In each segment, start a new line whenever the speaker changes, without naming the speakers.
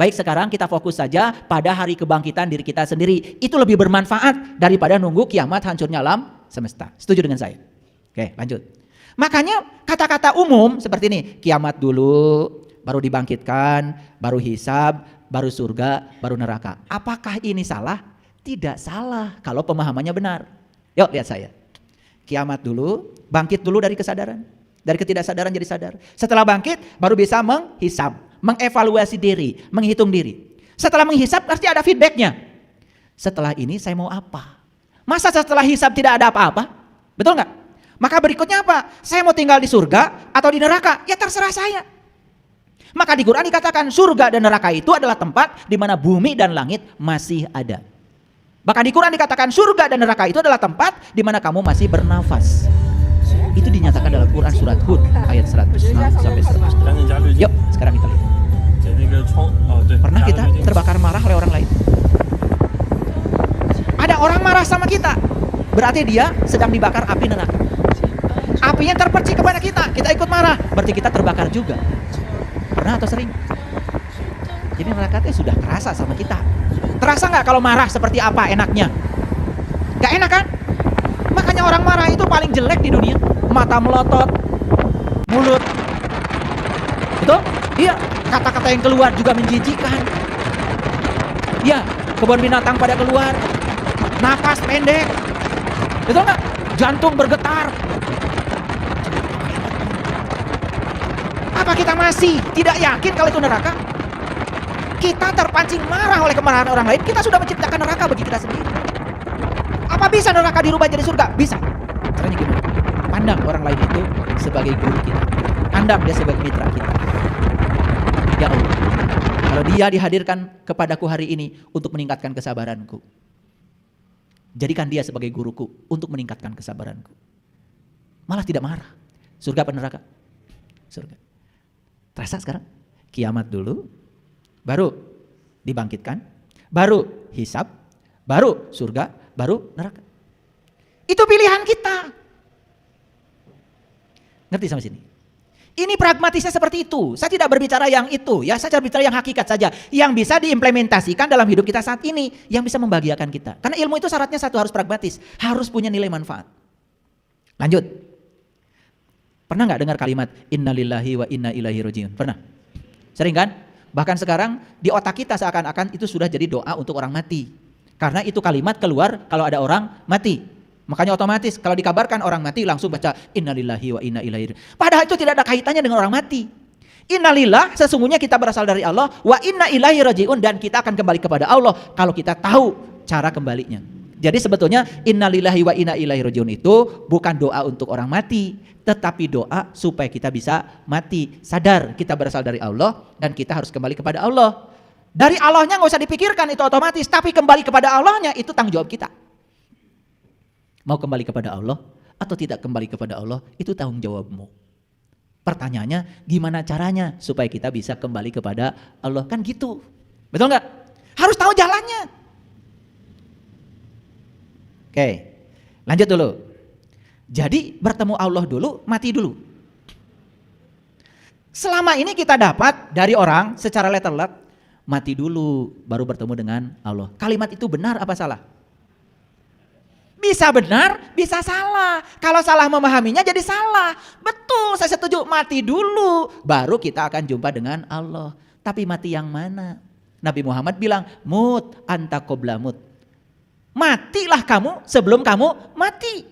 Baik, sekarang kita fokus saja pada hari kebangkitan diri kita sendiri. Itu lebih bermanfaat daripada nunggu kiamat hancurnya alam semesta. Setuju dengan saya? Oke, lanjut. Makanya kata-kata umum seperti ini, kiamat dulu, baru dibangkitkan, baru hisab, baru surga, baru neraka. Apakah ini salah? Tidak salah kalau pemahamannya benar. Yuk lihat saya. Kiamat dulu, bangkit dulu dari kesadaran. Dari ketidaksadaran jadi sadar. Setelah bangkit baru bisa menghisab, mengevaluasi diri, menghitung diri. Setelah menghisab pasti ada feedbacknya. Setelah ini saya mau apa? Masa setelah hisab tidak ada apa-apa? Betul nggak? Maka berikutnya apa? Saya mau tinggal di surga atau di neraka? Ya terserah saya. Maka di Quran dikatakan surga dan neraka itu adalah tempat di mana bumi dan langit masih ada. Bahkan di Quran dikatakan surga dan neraka itu adalah tempat di mana kamu masih bernafas. Itu dinyatakan dalam Quran surat Hud ayat 106 sampai 100. Yuk, sekarang kita lihat. Pernah kita terbakar marah oleh orang lain? Ada orang marah sama kita, berarti dia sedang dibakar api neraka. Apinya terpercik kepada kita ikut marah, berarti kita terbakar juga. Pernah atau sering? Jadi neraka itu sudah terasa sama kita. Terasa nggak kalau marah seperti apa enaknya? Nggak enak kan? Makanya orang marah itu paling jelek di dunia. Mata melotot, mulut, betul? Iya, kata-kata yang keluar juga menjijikan. Iya, kebun binatang pada keluar, napas pendek, betul nggak? Jantung bergetar. Apa kita masih tidak yakin kalau itu neraka? Kita terpancing marah oleh kemarahan orang lain, kita sudah menciptakan neraka bagi kita sendiri. Apa bisa neraka dirubah jadi surga? Bisa. Caranya gimana? Pandang orang lain itu sebagai guru kita. Pandang dia sebagai mitra kita. Ya Allah, kalau dia dihadirkan kepadaku hari ini untuk meningkatkan kesabaranku, jadikan dia sebagai guruku untuk meningkatkan kesabaranku. Malah tidak marah. Surga apa neraka? Surga. Terasa sekarang? Kiamat dulu, baru dibangkitkan, baru hisab, baru surga, baru neraka. Itu pilihan kita. Ngerti sampai sini? Ini pragmatisnya seperti itu. Saya tidak berbicara yang itu, ya. Saya berbicara yang hakikat saja, yang bisa diimplementasikan dalam hidup kita saat ini, yang bisa membahagiakan kita. Karena ilmu itu syaratnya satu, harus pragmatis, harus punya nilai manfaat. Lanjut. Pernah nggak dengar kalimat innalillahi wa inna ilaihi rajiun? Pernah? Sering kan? Bahkan sekarang di otak kita seakan-akan itu sudah jadi doa untuk orang mati. Karena itu kalimat keluar kalau ada orang mati. Makanya otomatis kalau dikabarkan orang mati langsung baca innalillahi wa inna ilaihi. Padahal itu tidak ada kaitannya dengan orang mati. Innalillah, sesungguhnya kita berasal dari Allah, wa inna ilaihi rajiun, dan kita akan kembali kepada Allah kalau kita tahu cara kembalinya. Jadi sebetulnya innalillahi wa inna ilaihi rajiun itu bukan doa untuk orang mati, tetapi doa supaya kita bisa mati, sadar kita berasal dari Allah dan kita harus kembali kepada Allah. Dari Allahnya nggak usah dipikirkan, itu otomatis, tapi kembali kepada Allahnya itu tanggung jawab kita. Mau kembali kepada Allah atau tidak kembali kepada Allah, itu tanggung jawabmu. Pertanyaannya, gimana caranya supaya kita bisa kembali kepada Allah? Kan gitu, betul nggak? Harus tahu jalannya. Oke, lanjut dulu. Jadi bertemu Allah dulu, mati dulu. Selama ini kita dapat dari orang secara letter luck, mati dulu baru bertemu dengan Allah. Kalimat itu benar apa salah? Bisa benar, bisa salah. Kalau salah memahaminya jadi salah. Betul, saya setuju, mati dulu baru kita akan jumpa dengan Allah. Tapi mati yang mana? Nabi Muhammad bilang, mut anta qabla mut. Matilah kamu sebelum kamu mati.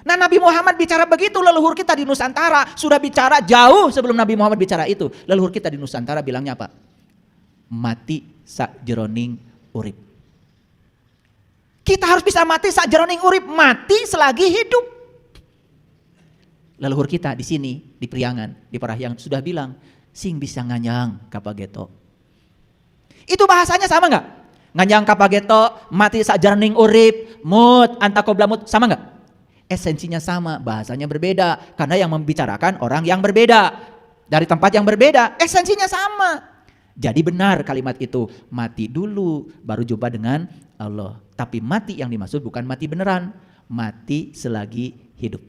Nah, Nabi Muhammad bicara begitu, leluhur kita di Nusantara sudah bicara jauh sebelum Nabi Muhammad bicara itu. Leluhur kita di Nusantara bilangnya apa? Mati sakjeroning urip. Kita harus bisa mati sakjeroning urip, mati selagi hidup. Leluhur kita di sini, di Priangan, di Parahyangan sudah bilang, sing bisa nganyang kapageto. Itu bahasanya sama nggak? Nganyang kapageto, mati sakjeroning urip, mut anta qabla mut, sama nggak? Esensinya sama, bahasanya berbeda, karena yang membicarakan orang yang berbeda, dari tempat yang berbeda, esensinya sama. Jadi benar kalimat itu, mati dulu baru jumpa dengan Allah. Tapi mati yang dimaksud bukan mati beneran, mati selagi hidup.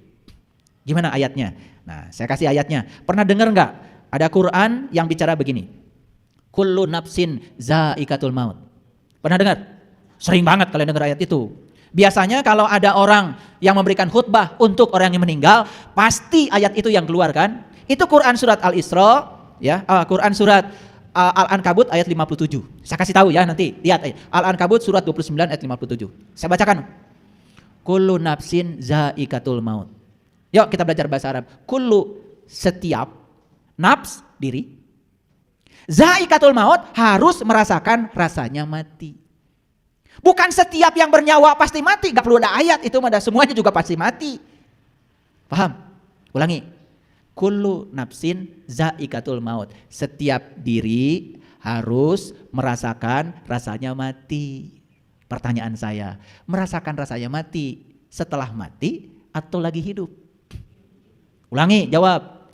Gimana ayatnya? Nah, saya kasih ayatnya. Pernah dengar nggak? Ada Quran yang bicara begini. Kullu nafsin zaikatul maut. Pernah dengar? Sering banget kalian dengar ayat itu. Biasanya kalau ada orang yang memberikan khutbah untuk orang yang meninggal, pasti ayat itu yang keluar kan? Itu Quran surat Al-Isra, ya, Quran surat Al-Ankabut ayat 57. Saya kasih tahu ya nanti, lihat Al-Ankabut surat 29 ayat 57. Saya bacakan. Kullu nafsin zaikatul maut. Yuk kita belajar bahasa Arab. Kullu, setiap, nafs, diri. Zaikatul maut, harus merasakan rasanya mati. Bukan setiap yang bernyawa pasti mati, gak perlu ada ayat itu, ada semuanya juga pasti mati. Paham? Ulangi. Kullu nafsin zaikatul maut. Setiap diri harus merasakan rasanya mati. Pertanyaan saya, merasakan rasanya mati setelah mati atau lagi hidup? Ulangi, jawab.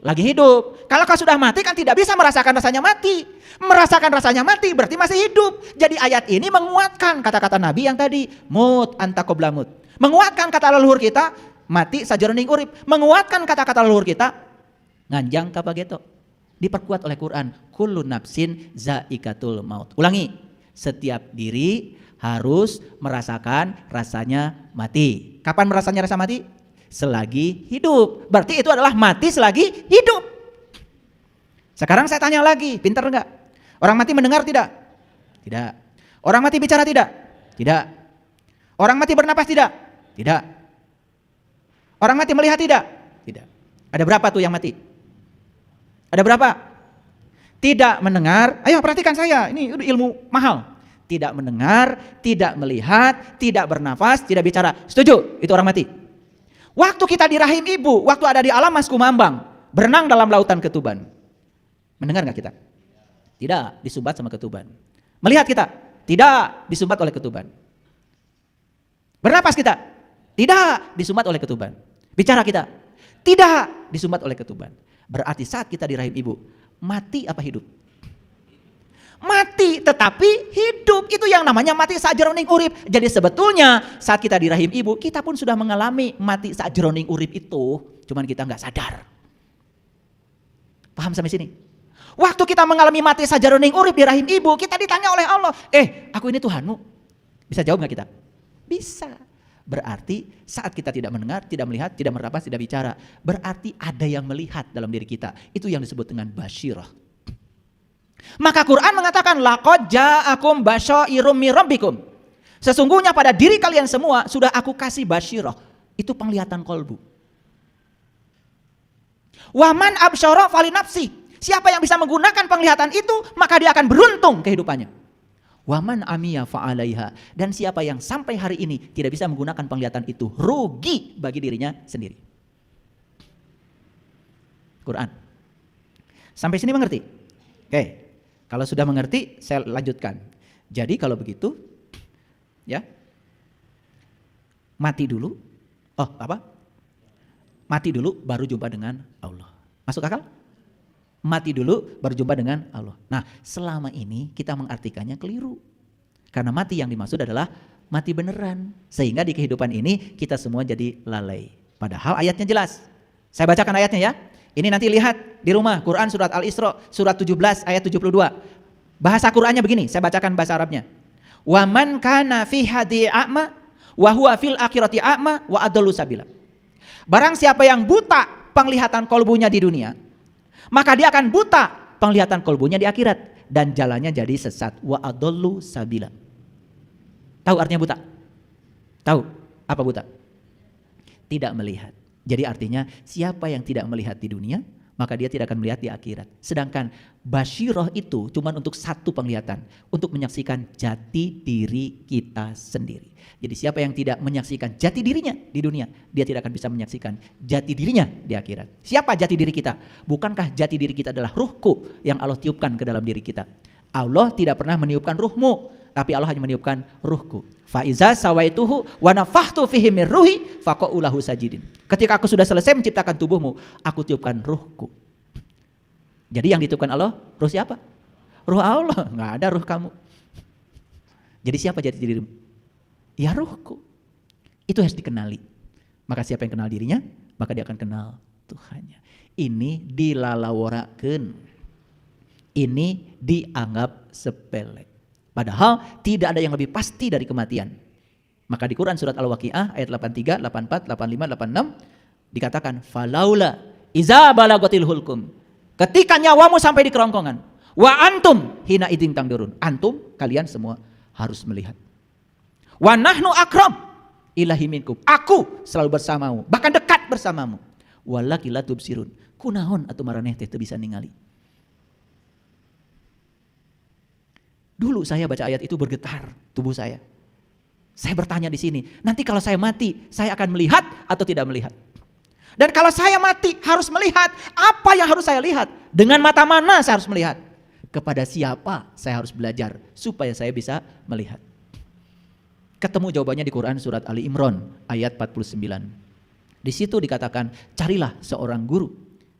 Lagi hidup. Kalau kau sudah mati kan tidak bisa merasakan rasanya mati. Merasakan rasanya mati berarti masih hidup. Jadi ayat ini menguatkan kata-kata Nabi yang tadi, mut anta qabla mut. Menguatkan kata leluhur kita, mati sajroning urip. Menguatkan kata-kata leluhur kita, nganjang kapageto. Diperkuat oleh Quran, kullu nafsin zaikatul maut. Ulangi, setiap diri harus merasakan rasanya mati. Kapan merasanya rasa mati? Selagi hidup. Berarti itu adalah mati selagi hidup. Sekarang saya tanya lagi, pintar enggak? Orang mati mendengar tidak? Tidak. Orang mati bicara tidak? Tidak. Orang mati bernapas tidak? Tidak. Orang mati melihat tidak? Tidak. Ada berapa tuh yang mati? Ada berapa? Tidak mendengar. Ayo perhatikan saya, ini ilmu mahal. Tidak mendengar, tidak melihat, tidak bernafas, tidak bicara. Setuju? Itu orang mati. Waktu kita di rahim ibu, waktu ada di alam mas kumambang, berenang dalam lautan ketuban. Mendengar gak kita? Tidak, disumbat sama ketuban. Melihat kita? Tidak, disumbat oleh ketuban. Bernapas kita? Tidak, disumbat oleh ketuban. Bicara kita? Tidak, disumbat oleh ketuban. Berarti saat kita di rahim ibu, mati apa hidup? Mati tetapi hidup, itu yang namanya mati sajroning urip. Jadi sebetulnya saat kita di rahim ibu, kita pun sudah mengalami mati sajroning urip itu, cuman kita nggak sadar. Paham sampai sini? Waktu kita mengalami mati sajroning urip di rahim ibu, kita ditanya oleh Allah, aku ini Tuhanmu. Bisa jawab nggak kita? Bisa. Berarti saat kita tidak mendengar, tidak melihat, tidak meraba, tidak bicara, berarti ada yang melihat dalam diri kita. Itu yang disebut dengan basyirah. Maka Quran mengatakan laqad ja'akum basyairum mir rabbikum. Sesungguhnya pada diri kalian semua sudah aku kasih basyirah. Itu penglihatan kolbu. Waman absyara falinafsi. Siapa yang bisa menggunakan penglihatan itu, maka dia akan beruntung kehidupannya. Waman amiya fa'alaiha. Dan siapa yang sampai hari ini tidak bisa menggunakan penglihatan itu, rugi bagi dirinya sendiri. Quran. Sampai sini mengerti? Oke. Kalau sudah mengerti, saya lanjutkan. Jadi kalau begitu, ya, mati dulu. Mati dulu, baru jumpa dengan Allah. Masuk akal? Mati dulu, baru jumpa dengan Allah. Nah, selama ini kita mengartikannya keliru. Karena mati yang dimaksud adalah mati beneran. Sehingga di kehidupan ini kita semua jadi lalai. Padahal ayatnya jelas. Saya bacakan ayatnya ya. Ini nanti lihat di rumah, Quran surat Al-Isra surat 17 ayat 72. Bahasa Qurannya begini, saya bacakan bahasa Arabnya. Wa man kana fi hadi a'ma wa huwa fil akhirati a'ma wa adallu sabila. Barang siapa yang buta penglihatan kolbunya di dunia, maka dia akan buta penglihatan kolbunya di akhirat dan jalannya jadi sesat. Wa adallu sabila. Tahu artinya buta? Tahu apa buta? Tidak melihat. Jadi artinya siapa yang tidak melihat di dunia, maka dia tidak akan melihat di akhirat. Sedangkan basyirah itu cuma untuk satu penglihatan, untuk menyaksikan jati diri kita sendiri. Jadi siapa yang tidak menyaksikan jati dirinya di dunia, dia tidak akan bisa menyaksikan jati dirinya di akhirat. Siapa jati diri kita? Bukankah jati diri kita adalah ruhku yang Allah tiupkan ke dalam diri kita? Allah tidak pernah meniupkan ruhmu, tapi Allah hanya meniupkan ruhku. Fa iza sawaituhu wa nafakhtu fihi min ruhi faqa'u lahu sajidin. Ketika aku sudah selesai menciptakan tubuhmu, aku tiupkan ruhku. Jadi yang ditiupkan Allah, ruh siapa? Ruh Allah, enggak ada ruh kamu. Jadi siapa jati dirimu? Ya ruhku. Itu harus dikenali. Maka siapa yang kenal dirinya, maka dia akan kenal Tuhannya. Ini dilalaworakeun. Ini dianggap sepele. Padahal tidak ada yang lebih pasti dari kematian. Maka di Quran surat Al-Waqiah ayat 83, 84, 85, 86 dikatakan falaula iza balagatil hulkum. Ketika nyawamu sampai di kerongkongan, wa antum hina idzin tangdurun. Antum, kalian semua harus melihat. Wa nahnu aqrab ilahi minkum. Aku selalu bersamamu, bahkan dekat bersamamu. Walaki la tubsirun. Kunaon atuh maraneh teh teu bisa ningali. Dulu saya baca ayat itu bergetar tubuh saya. Saya bertanya di sini, nanti kalau saya mati, saya akan melihat atau tidak melihat? Dan kalau saya mati harus melihat, apa yang harus saya lihat? Dengan mata mana saya harus melihat? Kepada siapa saya harus belajar supaya saya bisa melihat? Ketemu jawabannya di Quran surat Ali Imran ayat 49. Di situ dikatakan, carilah seorang guru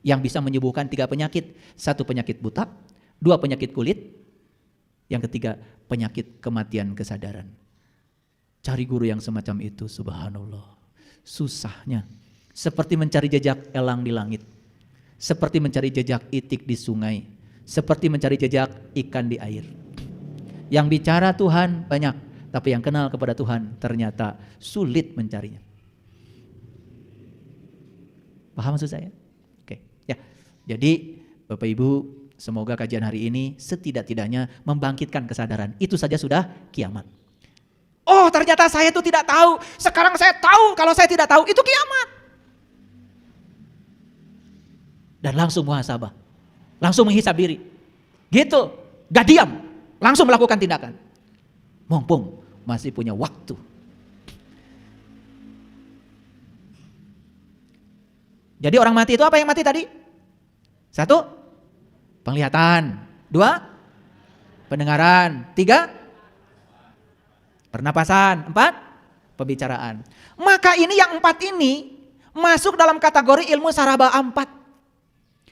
yang bisa menyembuhkan 3 penyakit. 1 penyakit buta, 2 penyakit kulit, yang ketiga penyakit kematian kesadaran. Cari guru yang semacam itu, subhanallah. Susahnya. Seperti mencari jejak elang di langit. Seperti mencari jejak itik di sungai. Seperti mencari jejak ikan di air. Yang bicara Tuhan banyak, tapi yang kenal kepada Tuhan ternyata sulit mencarinya. Paham maksud saya? Oke, ya. Jadi Bapak Ibu, semoga kajian hari ini setidak-tidaknya membangkitkan kesadaran. Itu saja sudah kiamat. Oh, ternyata saya itu tidak tahu. Sekarang saya tahu, kalau saya tidak tahu itu kiamat. Dan langsung muhasabah. Langsung menghisab diri. Gitu, gak diam. Langsung melakukan tindakan. Mumpung masih punya waktu. Jadi orang mati itu apa yang mati tadi? 1, penglihatan. 2, pendengaran. 3, pernapasan. 4, pembicaraan. Maka ini yang 4 ini masuk dalam kategori ilmu saraba 4.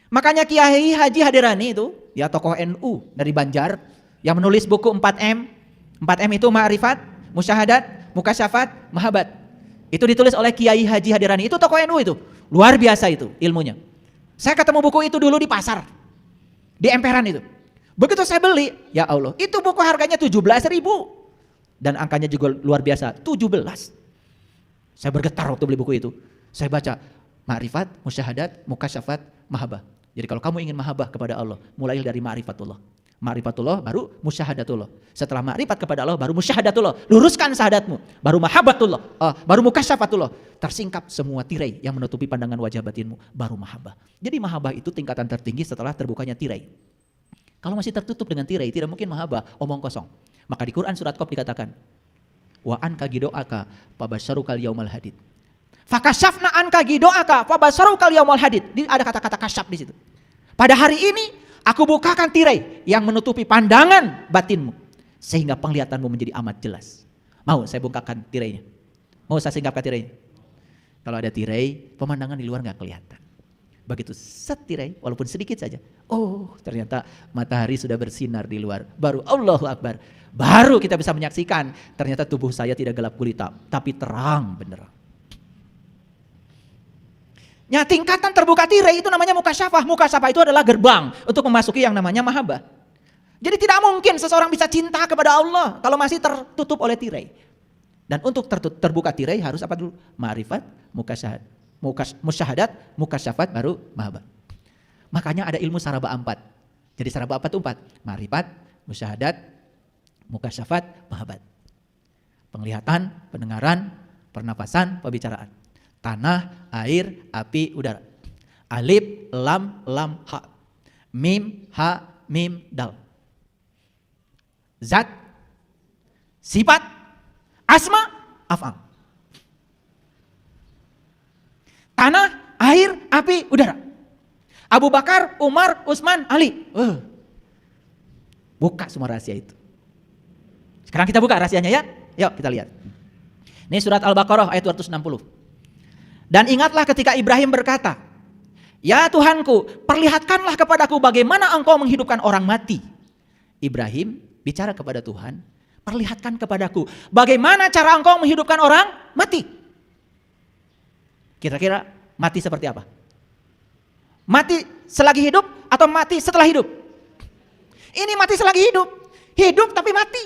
Makanya Kiai Haji Hadirani itu, ya tokoh NU dari Banjar, yang menulis buku 4M. 4M itu ma'rifat, musyahadat, mukasyafat, mahabat. Itu ditulis oleh Kiai Haji Hadirani. Itu tokoh NU itu. Luar biasa itu ilmunya. Saya ketemu buku itu dulu di pasar. Di emperan itu. Begitu saya beli, ya Allah, itu buku harganya 17.000. Dan angkanya juga luar biasa, 17. Saya bergetar waktu beli buku itu. Saya baca ma'rifat, musyahadat, mukasyafat, mahabah. Jadi kalau kamu ingin mahabah kepada Allah, mulai dari ma'rifatullah. Ma'rifatullah baru musyahadatullah. Setelah ma'rifat kepada Allah baru musyahadatullah. Luruskan syahadatmu, baru mahabbatullah, baru mukasyafatullah. Tersingkap semua tirai yang menutupi pandangan wajah batinmu, baru mahabah. Jadi mahabah itu tingkatan tertinggi setelah terbukanya tirai. Kalau masih tertutup dengan tirai, tidak mungkin mahabah, omong kosong. Maka di Quran surat Qaf dikatakan, wa anka gidoaka fabasyarukal yaumal hadid. Fakashafna anka gidoaka fabasyarukal yaumal hadid. Ada kata-kata kasyaf di situ. Pada hari ini aku bukakan tirai yang menutupi pandangan batinmu sehingga penglihatanmu menjadi amat jelas. Mau saya bukakan tirainya? Mau saya singkapkan tirainya? Kalau ada tirai, pemandangan di luar nggak kelihatan. Begitu set tirai, walaupun sedikit saja. Oh, ternyata matahari sudah bersinar di luar. Baru Allahu Akbar. Baru kita bisa menyaksikan ternyata tubuh saya tidak gelap gulita, tapi terang benderang. Ya, tingkatan terbuka tirai itu namanya mukasyafah. Mukasyafah itu adalah gerbang untuk memasuki yang namanya mahabbah. Jadi tidak mungkin seseorang bisa cinta kepada Allah kalau masih tertutup oleh tirai. Dan untuk terbuka tirai harus apa dulu? Ma'rifat, musyahadat, mukasyafat, baru mahabbah. Makanya ada ilmu saraba 4. Jadi saraba apa itu 4? Ma'rifat, musyahadat, mukasyafat, mahabbat. Penglihatan, pendengaran, pernapasan, pembicaraan. Tanah, air, api, udara. Alif, lam, ha. Mim, ha, mim, dal. Zat, sifat, asma, af'al. Tanah, air, api, udara. Abu Bakar, Umar, Utsman, Ali. Buka semua rahasia itu. Sekarang kita buka rahasianya ya. Yuk kita lihat. Ini surat Al-Baqarah ayat 260. Dan ingatlah ketika Ibrahim berkata, ya Tuhanku, perlihatkanlah kepadaku bagaimana engkau menghidupkan orang mati. Ibrahim bicara kepada Tuhan, perlihatkan kepadaku bagaimana cara engkau menghidupkan orang mati. Kira-kira mati seperti apa? Mati selagi hidup atau mati setelah hidup? Ini mati selagi hidup. Hidup tapi mati.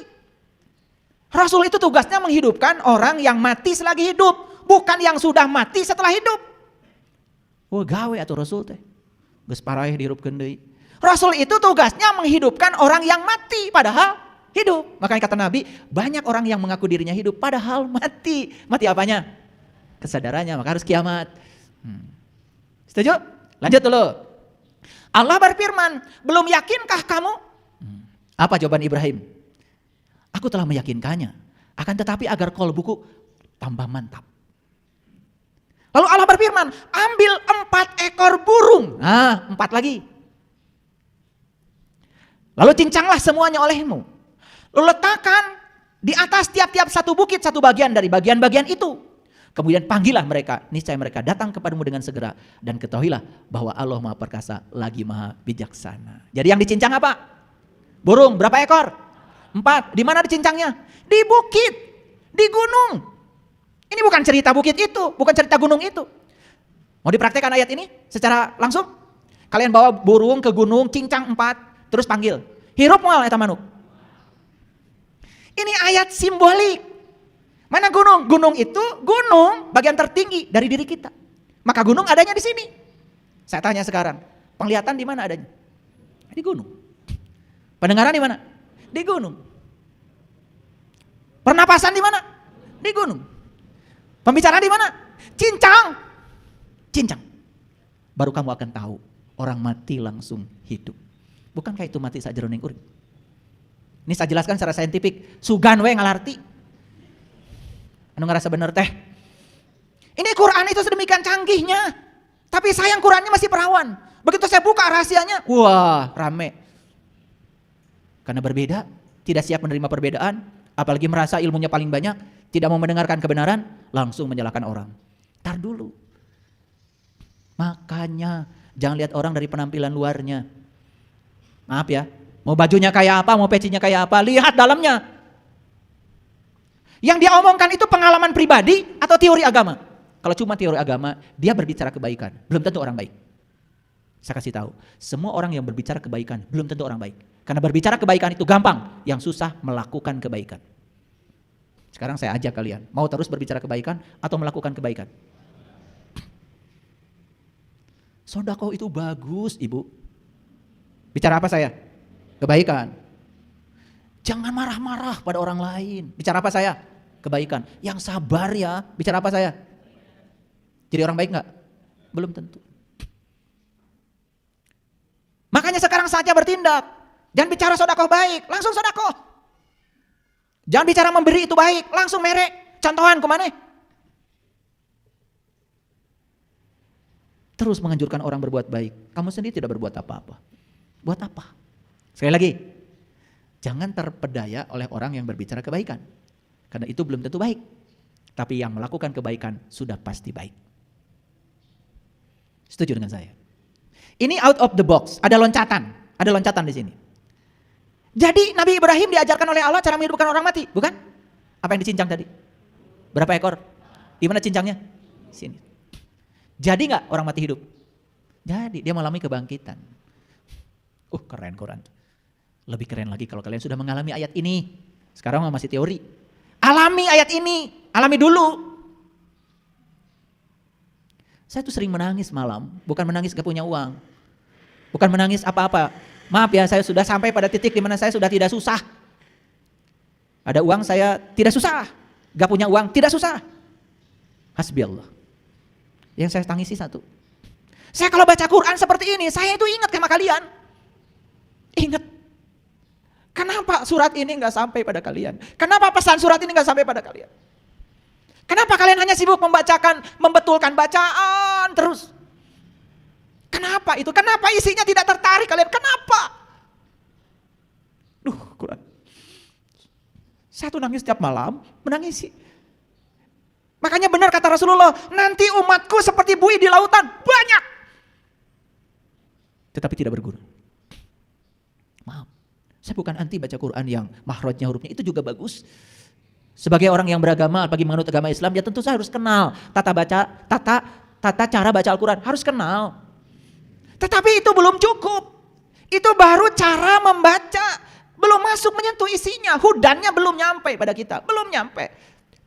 Rasul itu tugasnya menghidupkan orang yang mati selagi hidup. Bukan yang sudah mati setelah hidup. Wah gawe atuh Rasul teh. Geus paraeh dihirupkeun deui. Rasul itu tugasnya menghidupkan orang yang mati padahal hidup. Makanya kata Nabi, banyak orang yang mengaku dirinya hidup padahal mati. Mati apanya? Kesadarannya, maka harus kiamat. Setuju? Lanjut dulu. Allah berfirman, belum yakinkah kamu? Apa jawaban Ibrahim? Aku telah meyakinkannya. Akan tetapi agar qalbuku tambah mantap. Lalu Allah berfirman, ambil 4 ekor burung. 4 lagi. Lalu cincanglah semuanya olehmu. Lalu letakkan di atas tiap-tiap satu bukit satu bagian dari bagian-bagian itu. Kemudian panggillah mereka, niscaya mereka datang kepadamu dengan segera. Dan ketahuilah bahwa Allah Maha Perkasa lagi Maha Bijaksana. Jadi yang dicincang apa? Burung, berapa ekor? 4. Di mana dicincangnya? Di bukit, di gunung. Ini bukan cerita bukit itu, bukan cerita gunung itu. Mau dipraktekkan ayat ini secara langsung? Kalian bawa burung ke gunung, cincang 4, terus panggil. Hirup moal eta manuk. Ini ayat simbolik. Mana gunung? Gunung itu gunung bagian tertinggi dari diri kita. Maka gunung adanya di sini. Saya tanya sekarang, penglihatan di mana adanya? Di gunung. Pendengaran di mana? Di gunung. Pernapasan di mana? Di gunung. Pembicaraan di mana? Cincang. Cincang. Baru kamu akan tahu orang mati langsung hidup. Bukankah itu mati sajroning urip? Ini saya jelaskan secara saintifik. Sugan we ngalarti. Anu ngerasa bener teh. Ini Quran itu sedemikian canggihnya. Tapi sayang Qurannya masih perawan. Begitu saya buka rahasianya, wah rame. Karena berbeda, tidak siap menerima perbedaan, apalagi merasa ilmunya paling banyak, tidak mau mendengarkan kebenaran, langsung menyalahkan orang. Tar dulu. Makanya jangan lihat orang dari penampilan luarnya. Maaf ya, mau bajunya kayak apa, mau pecinya kayak apa, lihat dalamnya. Yang dia omongkan itu pengalaman pribadi atau teori agama. Kalau cuma teori agama, dia berbicara kebaikan, belum tentu orang baik. Saya kasih tahu, semua orang yang berbicara kebaikan belum tentu orang baik. Karena berbicara kebaikan itu gampang, yang susah melakukan kebaikan. Sekarang saya ajak kalian, mau terus berbicara kebaikan atau melakukan kebaikan? Sedekah itu bagus, Ibu. Bicara apa saya? Kebaikan. Jangan marah-marah pada orang lain. Bicara apa saya? Kebaikan. Yang sabar ya. Bicara apa saya? Jadi orang baik enggak? Belum tentu. Makanya sekarang saatnya bertindak. Jangan bicara sedekah baik, langsung sedekah. Jangan bicara memberi itu baik, langsung merek. Contohan kemana? Terus menganjurkan orang berbuat baik. Kamu sendiri tidak berbuat apa-apa. Buat apa? Sekali lagi, jangan terpedaya oleh orang yang berbicara kebaikan. Karena itu belum tentu baik. Tapi yang melakukan kebaikan sudah pasti baik. Setuju dengan saya? Ini out of the box, ada loncatan di sini. Jadi Nabi Ibrahim diajarkan oleh Allah cara menghidupkan orang mati, bukan? Apa yang dicincang tadi? Berapa ekor? Di mana cincangnya? Sini. Jadi nggak orang mati hidup? Jadi dia mengalami kebangkitan. Keren Quran. Lebih keren lagi kalau kalian sudah mengalami ayat ini. Sekarang masih teori. Alami ayat ini, alami dulu. Saya tuh sering menangis malam, bukan menangis gak punya uang. Bukan menangis apa-apa. Maaf ya, saya sudah sampai pada titik di mana saya sudah tidak susah. Ada uang saya tidak susah. Gak punya uang tidak susah. Hasbi Allah. Yang saya tangisi satu. Saya kalau baca Quran seperti ini, saya itu ingat sama kalian. Ingat. Kenapa surat ini gak sampai pada kalian? Kenapa pesan surat ini gak sampai pada kalian? Kenapa kalian hanya sibuk membacakan, membetulkan bacaan terus? Kenapa itu? Kenapa isinya tidak tertarik kalian? Kenapa? Quran. Saya tuh nangis setiap malam, menangisi. Makanya benar kata Rasulullah, nanti umatku seperti buih di lautan, banyak. Tetapi tidak berguna. Maaf, saya bukan anti baca Quran yang mahrajnya hurufnya, itu juga bagus. Sebagai orang yang beragama, bagi menganut agama Islam, ya tentu saya harus kenal tata cara baca Al-Quran, harus kenal. Tetapi itu belum cukup. Itu baru cara membaca. Belum masuk menyentuh isinya. Hudannya belum nyampe pada kita. Belum nyampe.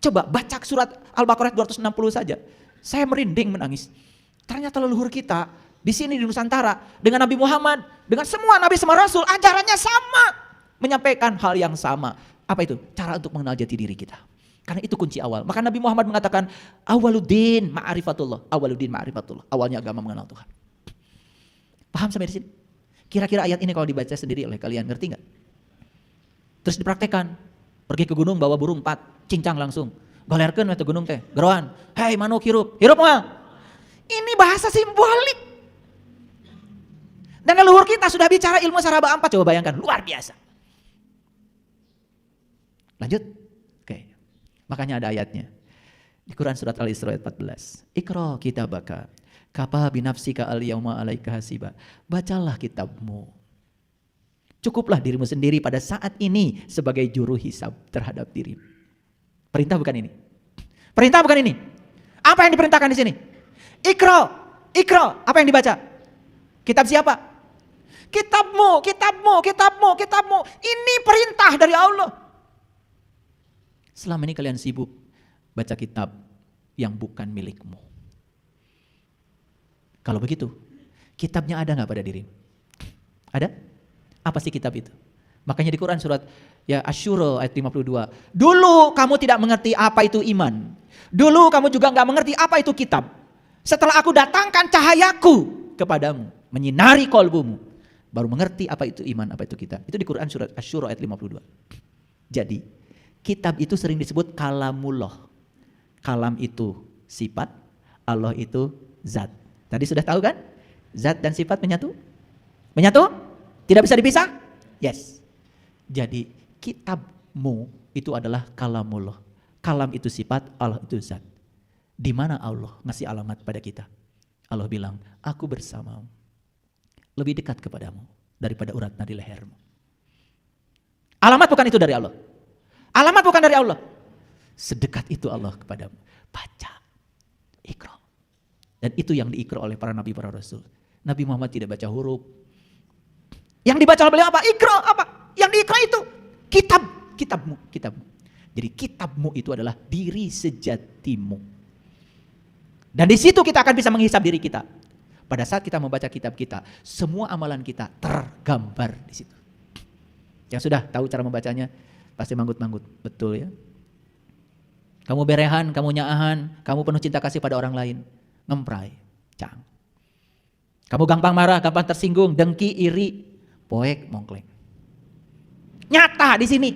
Coba baca surat Al-Baqarah 260 saja. Saya merinding menangis. Ternyata leluhur kita di sini di Nusantara dengan Nabi Muhammad, dengan semua Nabi sama Rasul, ajarannya sama. Menyampaikan hal yang sama. Apa itu? Cara untuk mengenal jati diri kita. Karena itu kunci awal. Maka Nabi Muhammad mengatakan, awaluddin ma'rifatullah. Awaluddin ma'rifatullah. Awalnya agama mengenal Tuhan. Paham sampai di sini? Kira-kira ayat ini kalau dibaca sendiri oleh kalian, ngerti nggak? Terus dipraktekkan. Pergi ke gunung bawa burung 4, cincang langsung. Golerkeun ke gunung teh, geroan. Hei manuk hirup, hirup mah. Ini bahasa simbolik. Dan leluhur kita sudah bicara ilmu saraba 4, coba bayangkan, luar biasa. Lanjut. Oke. Makanya ada ayatnya. Di Quran surat Al-Isra ayat 14. Iqra kitabaka kafa binafsika al-yauma 'alaika hasiba. Bacalah kitabmu. Cukuplah dirimu sendiri pada saat ini sebagai juru hisab terhadap dirimu. Perintah bukan ini. Perintah bukan ini. Apa yang diperintahkan di sini? Iqra. Iqra. Apa yang dibaca? Kitab siapa? Kitabmu, kitabmu, kitabmu, kitabmu. Ini perintah dari Allah. Selama ini kalian sibuk baca kitab yang bukan milikmu. Kalau begitu, kitabnya ada nggak pada dirimu? Ada? Apa sih kitab itu? Makanya di Quran surat ya Asy-Syura ayat 52. Dulu kamu tidak mengerti apa itu iman. Dulu kamu juga nggak mengerti apa itu kitab. Setelah aku datangkan cahayaku kepadamu, menyinari kolbumu, baru mengerti apa itu iman, apa itu kitab. Itu di Quran surat Asy-Syura ayat 52. Jadi, kitab itu sering disebut kalamullah. Kalam itu sifat, Allah itu zat. Tadi sudah tahu kan? Zat dan sifat menyatu? Menyatu? Tidak bisa dipisah? Yes. Jadi kitabmu itu adalah kalamullah. Kalam itu sifat, Allah itu zat. Di mana Allah ngasih alamat pada kita? Allah bilang, aku bersamamu. Lebih dekat kepadamu daripada urat nadi lehermu. Alamat bukan itu dari Allah. Alamat bukan dari Allah. Sedekat itu Allah kepadamu. Baca. Iqra. Dan itu yang diikra oleh para nabi, para rasul. Nabi Muhammad tidak baca huruf. Yang dibaca oleh beliau apa? Iqra apa? Yang diikra itu kitab, kitabmu, kitabmu. Jadi kitabmu itu adalah diri sejatimu. Dan di situ kita akan bisa menghisap diri kita. Pada saat kita membaca kitab kita, semua amalan kita tergambar di situ. Yang sudah tahu cara membacanya pasti manggut-manggut, betul ya? Kamu berehan, kamu nyaahan, kamu penuh cinta kasih pada orang lain, ngemprai, cang. Kamu gampang marah, gampang tersinggung, dengki, iri, poek, mongkleng. Nyata di sini.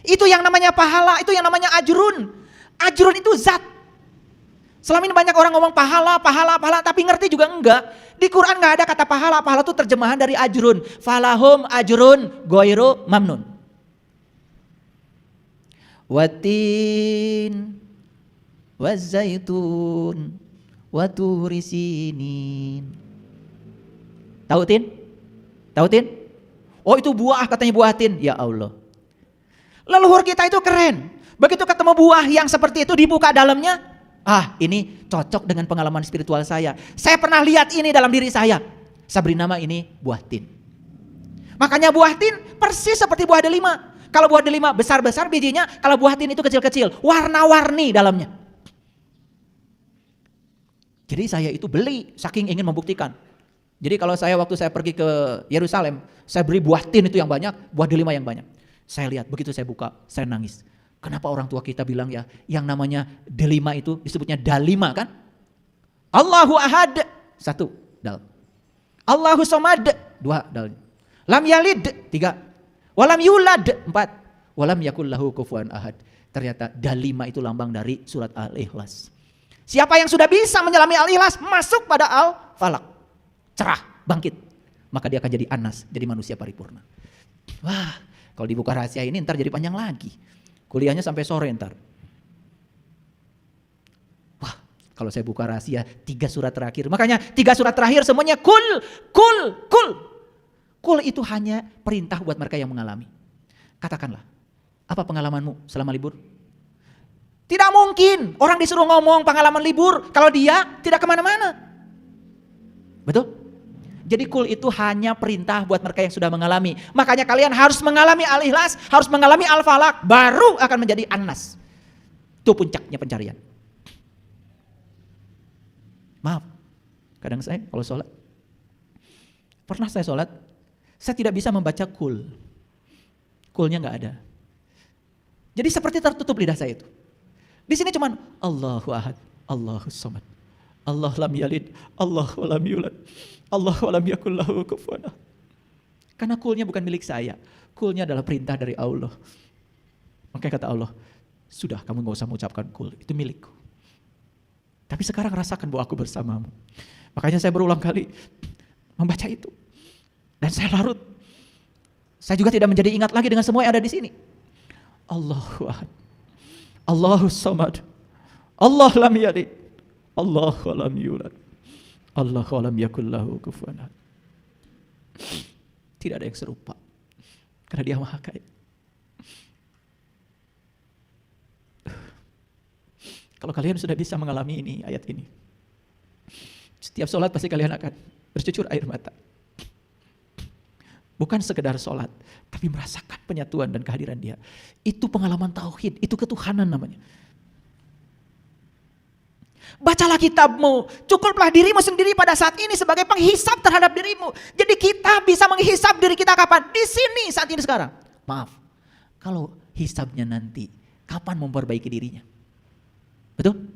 Itu yang namanya pahala, itu yang namanya ajrun. Ajrun itu zat. Selama ini banyak orang ngomong pahala, pahala, pahala, tapi ngerti juga enggak. Di Quran enggak ada kata pahala, pahala itu terjemahan dari ajrun. Falahum ajrun goiru mamnun. Watin, wazaitun, waturi sinin. Tahu tin? Tahu tin? Oh itu buah, katanya buah tin. Ya Allah. Leluhur kita itu keren. Begitu ketemu buah yang seperti itu dibuka dalamnya, ini cocok dengan pengalaman spiritual saya. Saya pernah lihat ini dalam diri saya. Saya beri nama ini buah tin. Makanya buah tin persis seperti buah delima. Kalau buah delima besar-besar bijinya, kalau buah tin itu kecil-kecil, warna-warni dalamnya. Jadi saya itu beli saking ingin membuktikan. Jadi kalau waktu saya pergi ke Yerusalem, saya beri buah tin itu yang banyak, buah delima yang banyak. Saya lihat, begitu saya buka, saya nangis. Kenapa orang tua kita bilang ya, yang namanya delima itu disebutnya dalima kan? Allahu ahad, 1 dal. Allahu somad, 2 dal. Lam yalid, 3. Walam yulad, 4. Walam yakullahu kufuwan ahad. Ternyata dalima itu lambang dari surat Al-Ikhlas. Siapa yang sudah bisa menyelami Al-Ikhlas, masuk pada Al-Falaq. Cerah, bangkit. Maka dia akan jadi Anas, jadi manusia paripurna. Wah, kalau dibuka rahasia ini ntar jadi panjang lagi. Kuliahnya sampai sore ntar. Wah, kalau saya buka rahasia 3 surat terakhir. Makanya 3 surat terakhir semuanya kul. Kul itu hanya perintah buat mereka yang mengalami. Katakanlah, apa pengalamanmu selama libur? Tidak mungkin orang disuruh ngomong pengalaman libur kalau dia tidak kemana-mana. Betul? Jadi kul itu hanya perintah buat mereka yang sudah mengalami. Makanya kalian harus mengalami al-ikhlas, harus mengalami al-falak, baru akan menjadi an-nas. Itu puncaknya pencarian. Maaf, kadang saya kalau sholat, pernah saya sholat, saya tidak bisa membaca kul. Kulnya nggak ada. Jadi seperti tertutup lidah saya itu. Di sini cuman Allahu ahad, Allahus samad, Allah lam yalid, Allah lam yulad, Allah lam yakul lahu kufuwan ahad. Karena kulnya bukan milik saya, kulnya adalah perintah dari Allah. Makanya kata Allah, sudah kamu gak usah mengucapkan kul, itu milikku. Tapi sekarang rasakan bahwa aku bersamamu. Makanya saya berulang kali membaca itu. Dan saya larut. Saya juga tidak menjadi ingat lagi dengan semua yang ada di sini. Allahu ahad, Allahus samad, Allah lam yalid, Allah lam yulad, Allah lam yakul lahu kufuwan ahad. Tidak ada yang serupa. Karena Dia Maha Kaya. Kalau kalian sudah bisa mengalami ini, ayat ini, setiap sholat pasti kalian akan bercucur air mata. Bukan sekedar sholat, tapi merasakan penyatuan dan kehadiran Dia. Itu pengalaman tauhid, itu ketuhanan namanya. Bacalah kitabmu, cukuplah dirimu sendiri pada saat ini sebagai penghisap terhadap dirimu. Jadi kita bisa menghisap diri kita kapan? Di sini, saat ini, sekarang. Maaf, kalau hisapnya nanti, kapan memperbaiki dirinya? Betul?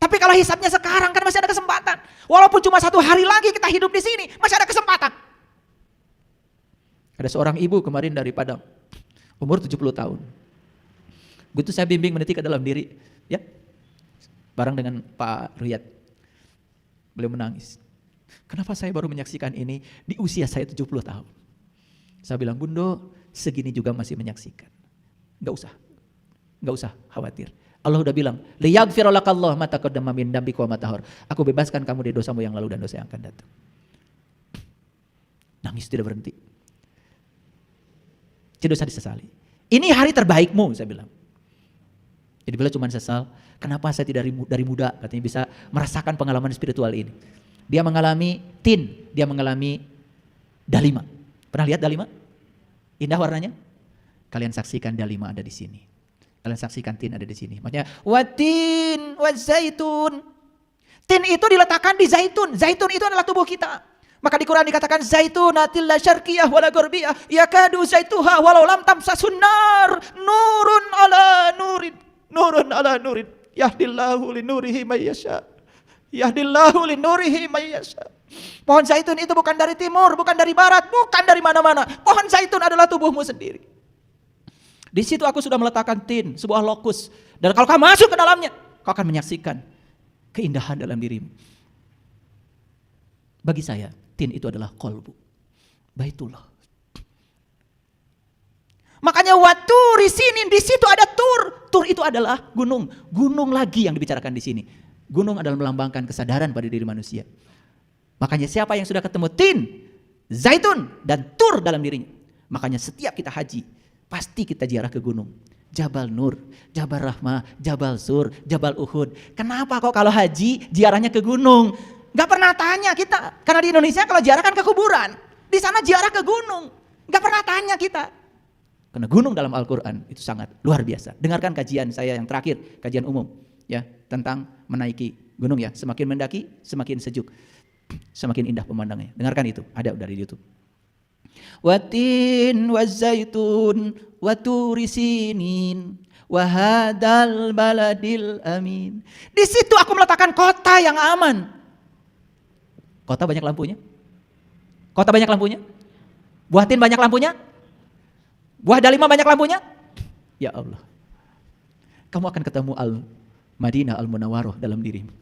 Tapi kalau hisapnya sekarang kan masih ada kesempatan. Walaupun cuma 1 hari lagi kita hidup di sini, masih ada kesempatan. Ada seorang ibu kemarin dari Padang, umur 70 tahun. Begitu saya bimbing meniti ke dalam diri, ya, bareng dengan Pak Riyad. Beliau menangis. Kenapa saya baru menyaksikan ini di usia saya 70 tahun? Saya bilang, Bundo, segini juga masih menyaksikan. Gak usah khawatir. Allah udah bilang, liyaghfira lakallahu ma taqaddama min dzambika wa ma ta'akhkhar. Aku bebaskan kamu dari dosamu yang lalu dan dosa yang akan datang. Nangis tidak berhenti. Tidak usah disesali. Ini hari terbaikmu, saya bilang. Jadi beliau cuma sesal, kenapa saya tidak dari muda, katanya bisa merasakan pengalaman spiritual ini. Dia mengalami tin, dia mengalami dalima. Pernah lihat dalima? Indah warnanya? Kalian saksikan dalima ada di sini. Kalian saksikan tin ada di sini. Maksudnya watin wazaitun. Tin itu diletakkan di zaitun. Zaitun itu adalah tubuh kita. Maka di Quran dikatakan zaitunatil la syarqiyah wala gharbiyah yakadu zaituha walau lam tamsasun nar nurun ala nurin yahdillahu linurihi may yasha. Yahdillahu linurihi may yasha. Pohon zaitun itu bukan dari timur, bukan dari barat, bukan dari mana-mana. Pohon zaitun adalah tubuhmu sendiri. Di situ aku sudah meletakkan tin, sebuah lokus. Dan kalau kamu masuk ke dalamnya, kau akan menyaksikan keindahan dalam dirimu. Bagi saya, tin itu adalah qalbu, Baitullah. Makanya waturi sinin, di situ ada tur. Tur itu adalah gunung. Gunung lagi yang dibicarakan di sini. Gunung adalah melambangkan kesadaran pada diri manusia. Makanya siapa yang sudah ketemu tin, zaitun, dan tur dalam dirinya, makanya setiap kita haji, pasti kita ziarah ke gunung. Jabal Nur, Jabal Rahmah, Jabal Sur, Jabal Uhud. Kenapa kok kalau haji ziarahnya ke gunung? Gak pernah tanya kita. Karena di Indonesia kalau ziarah kan ke kuburan. Di sana ziarah ke gunung. Gak pernah tanya kita. Karena gunung dalam Al-Quran itu sangat luar biasa. Dengarkan kajian saya yang terakhir, kajian umum, ya, tentang menaiki gunung, ya. Semakin mendaki, semakin sejuk, semakin indah pemandangannya. Dengarkan itu, ada dari YouTube. Watin wazaitun waturi sinin wahadal baladil amin. Di situ aku meletakkan kota yang aman. Kota banyak lampunya? Kota banyak lampunya? Buah tin banyak lampunya? Buah dalima banyak lampunya? Ya Allah. Kamu akan ketemu Al-Madinah Al-Munawwaroh dalam dirimu.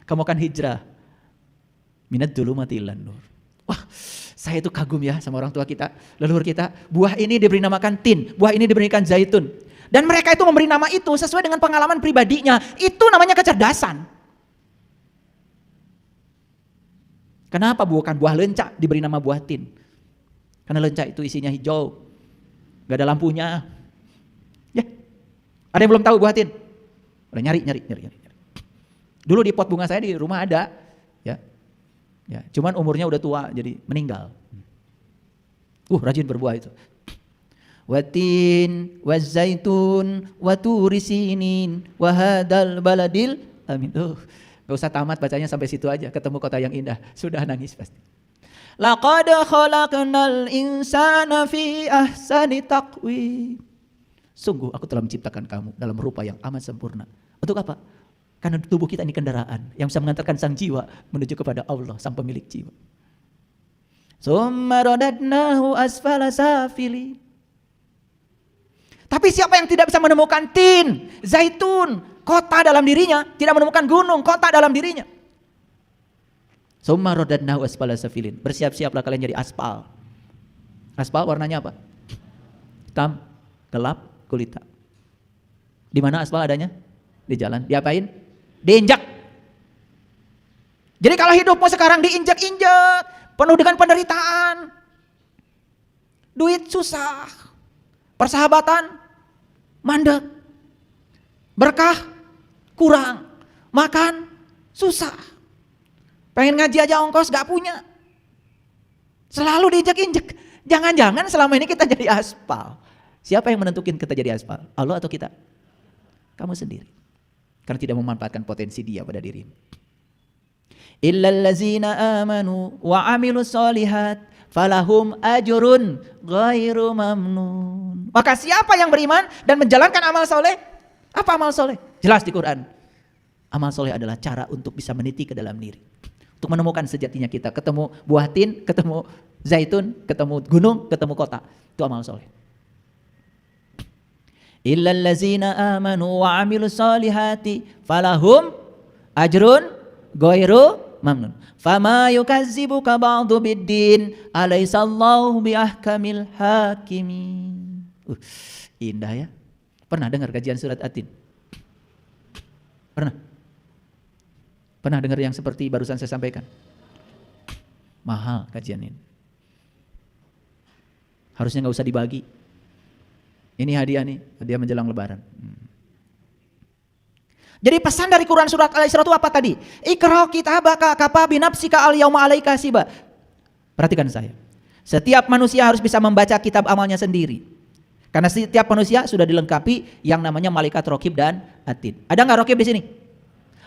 Kamu akan hijrah minad dzulumati ilan nur. Wah, saya itu kagum ya sama orang tua kita, leluhur kita. Buah ini diberi namakan tin, buah ini diberikan zaitun. Dan mereka itu memberi nama itu sesuai dengan pengalaman pribadinya. Itu namanya kecerdasan. Kenapa bukan buah lenca diberi nama buah tin? Karena lenca itu isinya hijau, gak ada lampunya. Ya, ada yang belum tahu buah tin? Udah nyari. Dulu di pot bunga saya di rumah ada, ya. Ya, cuman umurnya udah tua jadi meninggal. Rajin berbuah itu. Watin, wazaitun, waturi sinin, wahadal baladil. Amin. Gak usah tamat bacanya sampai situ aja. Ketemu kota yang indah. Sudah nangis pasti. Laqad khalaqnal insana fi ahsani taqwim. Sungguh aku telah menciptakan kamu dalam rupa yang amat sempurna. Untuk apa? Karena tubuh kita ini kendaraan yang bisa mengantarkan sang jiwa menuju kepada Allah, sang pemilik jiwa. Summa radadnahu asfala safilin. Tapi siapa yang tidak bisa menemukan tin, zaitun, kota dalam dirinya, tidak menemukan gunung, kota dalam dirinya. Summa radadnahu asfala safilin. Bersiap-siaplah kalian jadi aspal. Aspal warnanya apa? Hitam, gelap, gulita. Di mana aspal adanya? Di jalan. Diapain? Diinjak. Jadi kalau hidupmu sekarang diinjak-injak, penuh dengan penderitaan, duit susah, persahabatan mandek, berkah kurang, makan susah, pengen ngaji aja ongkos gak punya, selalu diinjak-injak. Jangan-jangan selama ini kita jadi aspal. Siapa yang menentukan kita jadi aspal? Allah atau kita? Kamu sendiri. Karena tidak memanfaatkan potensi dia pada dirimu. Illallazina amanu wa amilus solihat falahum ajrun ghairu mamnun. Maka siapa yang beriman dan menjalankan amal soleh? Apa amal soleh? Jelas di Quran. Amal soleh adalah cara untuk bisa meniti ke dalam diri. Untuk menemukan sejatinya kita. Ketemu buah tin, ketemu zaitun, ketemu gunung, ketemu kota. Itu amal soleh. Illallazina amanu wa amilus solihati falahum ajrun ghairu mamnun. Fama yukazzibuka ba'du biddin alaisallahu biahkamil hakimin. Indah ya. Pernah dengar kajian surat At-Tin? Pernah? Pernah dengar yang seperti barusan saya sampaikan? Mahal kajian ini. Harusnya gak usah dibagi. Ini hadiah nih, hadiah menjelang lebaran. Jadi pesan dari Quran surat Al-Isra itu apa tadi? Iqra kitabaka kafa binafsika al-yauma 'alaika hasiba. Perhatikan saya. Setiap manusia harus bisa membaca kitab amalnya sendiri. Karena setiap manusia sudah dilengkapi yang namanya malaikat raqib dan atid. Ada enggak raqib di sini?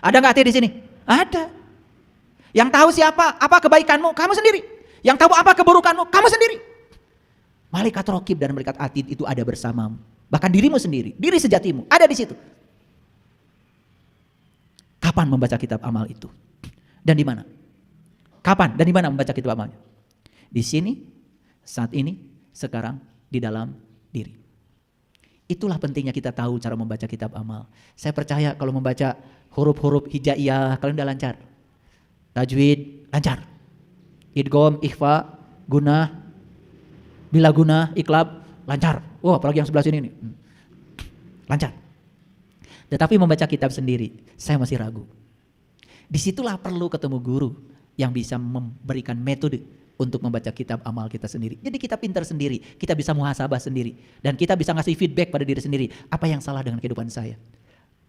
Ada enggak atid di sini? Ada. Yang tahu siapa, apa kebaikanmu? Kamu sendiri. Yang tahu apa keburukanmu? Kamu sendiri. Malaikat raqib dan malaikat atid itu ada bersamamu. Bahkan dirimu sendiri, diri sejatimu ada di situ. Kapan membaca kitab amal itu? Dan di mana? Kapan dan di mana membaca kitab amalnya? Di sini, saat ini, sekarang, di dalam diri. Itulah pentingnya kita tahu cara membaca kitab amal. Saya percaya kalau membaca huruf-huruf hijaiyah kalian udah lancar. Tajwid lancar. Idgham, ikhfa, gunah, bila guna, iklab, lancar. Apalagi yang sebelah sini nih. Lancar. Tetapi membaca kitab sendiri, saya masih ragu. Disitulah perlu ketemu guru yang bisa memberikan metode untuk membaca kitab amal kita sendiri. Jadi kita pintar sendiri, kita bisa muhasabah sendiri. Dan kita bisa ngasih feedback pada diri sendiri. Apa yang salah dengan kehidupan saya?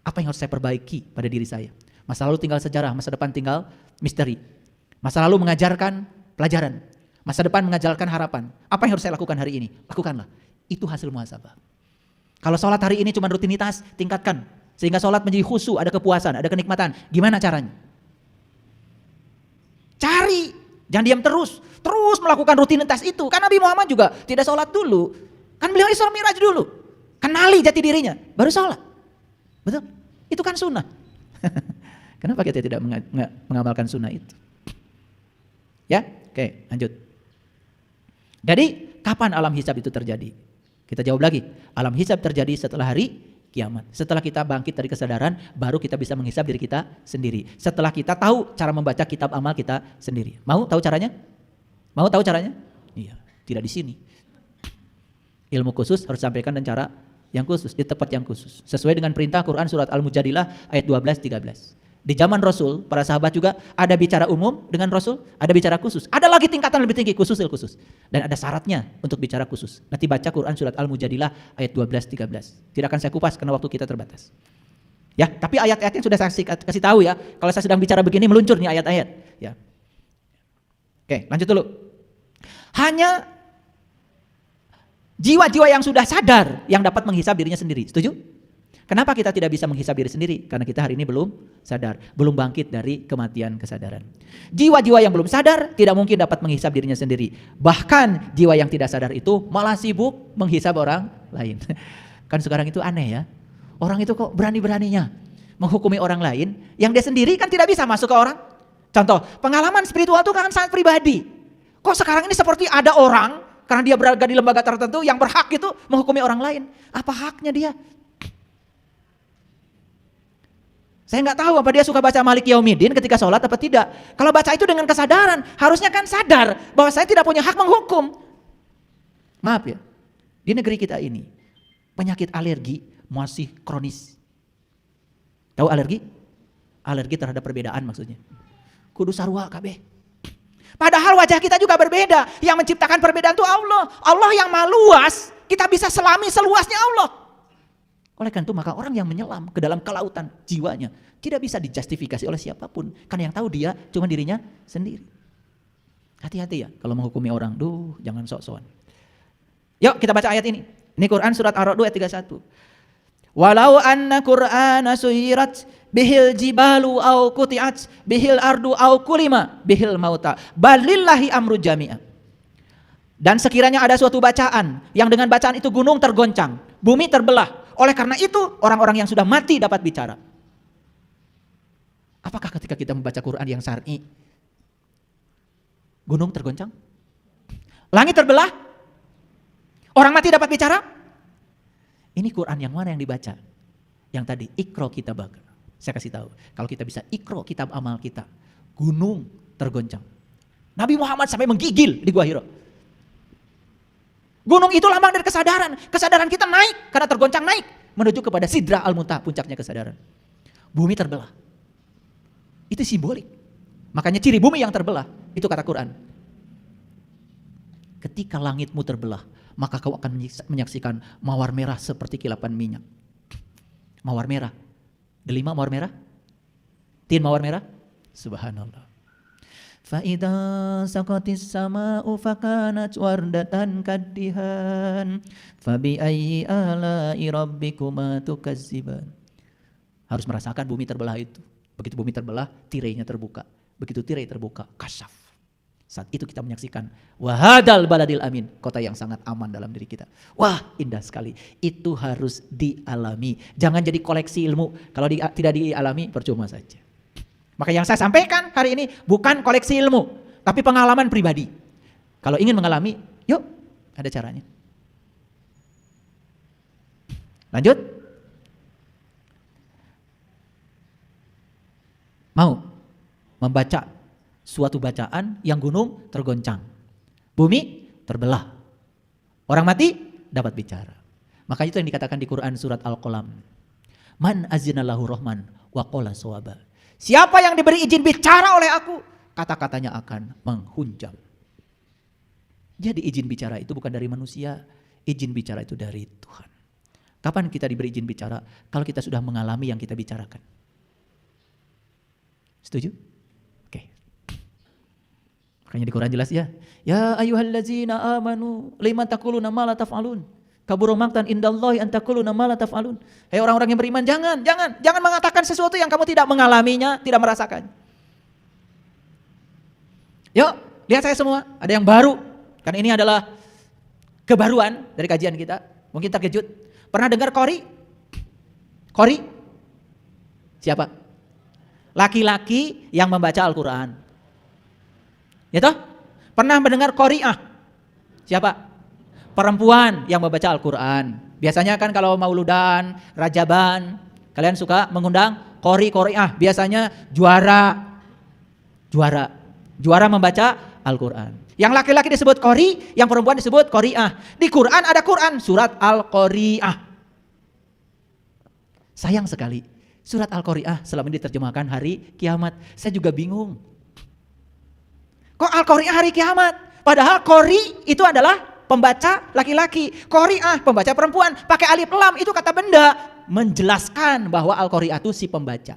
Apa yang harus saya perbaiki pada diri saya? Masa lalu tinggal sejarah, masa depan tinggal misteri. Masa lalu mengajarkan pelajaran. Masa depan mengajarkan harapan. Apa yang harus saya lakukan hari ini? Lakukanlah. Itu hasil muhasabah. Kalau sholat hari ini cuma rutinitas, tingkatkan. Sehingga sholat menjadi khusyuk, ada kepuasan, ada kenikmatan. Gimana caranya? Cari. Jangan diam terus. Terus melakukan rutinitas itu. Kan Nabi Muhammad juga tidak sholat dulu. Kan beliau Isra Mi'raj dulu. Kenali jati dirinya. Baru sholat. Betul? Itu kan sunnah. Kenapa kita tidak mengamalkan sunnah itu? Ya? Oke, lanjut. Jadi kapan alam hisab itu terjadi? Kita jawab lagi. Alam hisab terjadi setelah hari kiamat. Setelah kita bangkit dari kesadaran, baru kita bisa menghisab diri kita sendiri. Setelah kita tahu cara membaca kitab amal kita sendiri. Mau tahu caranya? Mau tahu caranya? Iya, tidak di sini. Ilmu khusus harus disampaikan dengan cara yang khusus, di tempat yang khusus. Sesuai dengan perintah Quran surat Al-Mujadilah ayat 12-13. Di zaman Rasul, para sahabat juga ada bicara umum dengan Rasul, ada bicara khusus. Ada lagi tingkatan lebih tinggi, khusus. Dan ada syaratnya untuk bicara khusus. Nanti baca Quran surat Al-Mujadilah ayat 12-13. Tidak akan saya kupas karena waktu kita terbatas. Ya, tapi ayat-ayatnya sudah saya kasih tahu ya. Kalau saya sedang bicara begini meluncur nih ayat-ayat. Ya. Oke, lanjut dulu. Hanya jiwa-jiwa yang sudah sadar yang dapat menghisab dirinya sendiri. Setuju? Kenapa kita tidak bisa menghisab diri sendiri? Karena kita hari ini belum sadar, belum bangkit dari kematian kesadaran. Jiwa-jiwa yang belum sadar tidak mungkin dapat menghisab dirinya sendiri. Bahkan jiwa yang tidak sadar itu malah sibuk menghisab orang lain. Kan sekarang itu aneh ya. Orang itu kok berani-beraninya menghukumi orang lain, yang dia sendiri kan tidak bisa masuk ke orang. Contoh, pengalaman spiritual itu kan sangat pribadi. Kok sekarang ini seperti ada orang, karena dia berada di lembaga tertentu yang berhak itu menghukumi orang lain. Apa haknya dia? Saya nggak tahu apa dia suka baca Malik Yaumiddin ketika sholat apa tidak. Kalau baca itu dengan kesadaran, harusnya kan sadar bahwa saya tidak punya hak menghukum. Maaf ya, di negeri kita ini penyakit alergi masih kronis. Tahu alergi? Alergi terhadap perbedaan maksudnya. Kudu sarua kabeh. Padahal wajah kita juga berbeda. Yang menciptakan perbedaan itu Allah. Allah yang maha luas, kita bisa selami seluasnya Allah. Oleh karena itu maka orang yang menyelam ke dalam kelautan jiwanya tidak bisa dijustifikasi oleh siapapun. Karena yang tahu dia cuma dirinya sendiri. Hati-hati ya kalau menghukumi orang. Jangan sok-sokan. Yuk kita baca ayat ini. Ini Quran surat Ar-Ra'd ayat 31. Walau anna Qur'ana suyirat bihil jibalu au kuti'at bihil ardu au kulima bihil mauta balillahi amru jami'a. Dan sekiranya ada suatu bacaan yang dengan bacaan itu gunung tergoncang, bumi terbelah. Oleh karena itu orang-orang yang sudah mati dapat bicara. Apakah ketika kita membaca Quran yang syar'i gunung tergoncang? Langit terbelah? Orang mati dapat bicara? Ini Quran yang mana yang dibaca? Yang tadi Iqra kitabaka. Saya kasih tahu, kalau kita bisa Iqra kitab amal kita, gunung tergoncang. Nabi Muhammad sampai menggigil di Gua Hira. Gunung itu lambang dari kesadaran. Kesadaran kita naik karena tergoncang naik menuju kepada Sidra Al-Muntaha, puncaknya kesadaran. Bumi terbelah. Itu simbolik. Makanya ciri bumi yang terbelah itu kata Quran. Ketika langitmu terbelah, maka kau akan menyaksikan mawar merah seperti kilapan minyak. Mawar merah. Delima mawar merah? Tin mawar merah? Subhanallah. Fa'idha saqatis sama'u fakanat wardatan kaddihan fabi ayyi ala'i rabbikuma tukazziban. Harus merasakan bumi terbelah itu. Begitu bumi terbelah, tirainya terbuka. Begitu tirai terbuka, kasyaf. Saat itu kita menyaksikan wahadal baladil amin, kota yang sangat aman dalam diri kita. Wah, indah sekali. Itu harus dialami. Jangan jadi koleksi ilmu. Kalau tidak dialami, percuma saja. Maka yang saya sampaikan hari ini bukan koleksi ilmu, tapi pengalaman pribadi. Kalau ingin mengalami, yuk, ada caranya. Lanjut. Mau membaca suatu bacaan yang gunung tergoncang, bumi terbelah, orang mati dapat bicara. Maka itu yang dikatakan di Quran surat Al-Qalam. Man azinallahu rahman wa qala sawaba. Siapa yang diberi izin bicara oleh aku, kata-katanya akan menghunjam. Jadi izin bicara itu bukan dari manusia, izin bicara itu dari Tuhan. Kapan kita diberi izin bicara? Kalau kita sudah mengalami yang kita bicarakan. Setuju? Oke. Makanya di Quran jelas ya. Ya ayyuhallazina amanu lima taquluna ma la taf'alun. Kabura maqtan indallahi an taquluna ma la taf'alun. Hei orang-orang yang beriman, jangan mengatakan sesuatu yang kamu tidak mengalaminya, tidak merasakan. Yuk, lihat saya semua, ada yang baru. Karena ini adalah kebaruan dari kajian kita. Mungkin terkejut. Pernah dengar Qori? Qori? Siapa? Laki-laki yang membaca Al-Quran. Ya toh? Pernah mendengar Qori'ah? Siapa? Perempuan yang membaca Al-Quran. Biasanya kan kalau mauludan, rajaban, kalian suka mengundang Qori'ah. Biasanya juara membaca Al-Quran. Yang laki-laki disebut Qori, yang perempuan disebut Qori'ah. Di Quran ada Quran, surat Al-Qori'ah. Sayang sekali, surat Al-Qori'ah selama ini diterjemahkan hari kiamat. Saya juga bingung. Kok Al-Qori'ah hari kiamat? Padahal Qori itu adalah pembaca laki-laki, Qori'ah pembaca perempuan, pakai alif lam itu kata benda menjelaskan bahwa Al-Qori'ah itu si pembaca.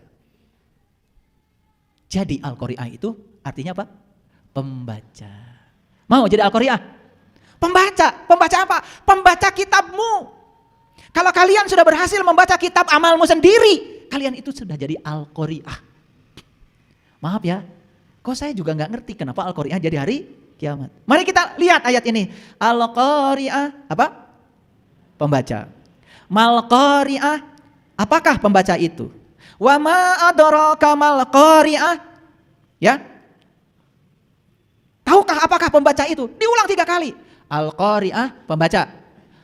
Jadi Al-Qori'ah itu artinya apa? Pembaca. Mau jadi Al-Qari'ah? Pembaca apa? Pembaca kitabmu. Kalau kalian sudah berhasil membaca kitab amalmu sendiri, kalian itu sudah jadi Al-Qari'ah. Maaf ya, kok saya juga nggak ngerti kenapa Al-Qari'ah jadi hari kiamat. Mari kita lihat ayat ini. Al-Qari'ah apa? Pembaca. Mal-Qari'ah, apakah pembaca itu? Wa ma adraka mal-Qari'ah? Ya. Tahukah apakah pembaca itu? Diulang 3 kali. Al-Qari'ah, pembaca.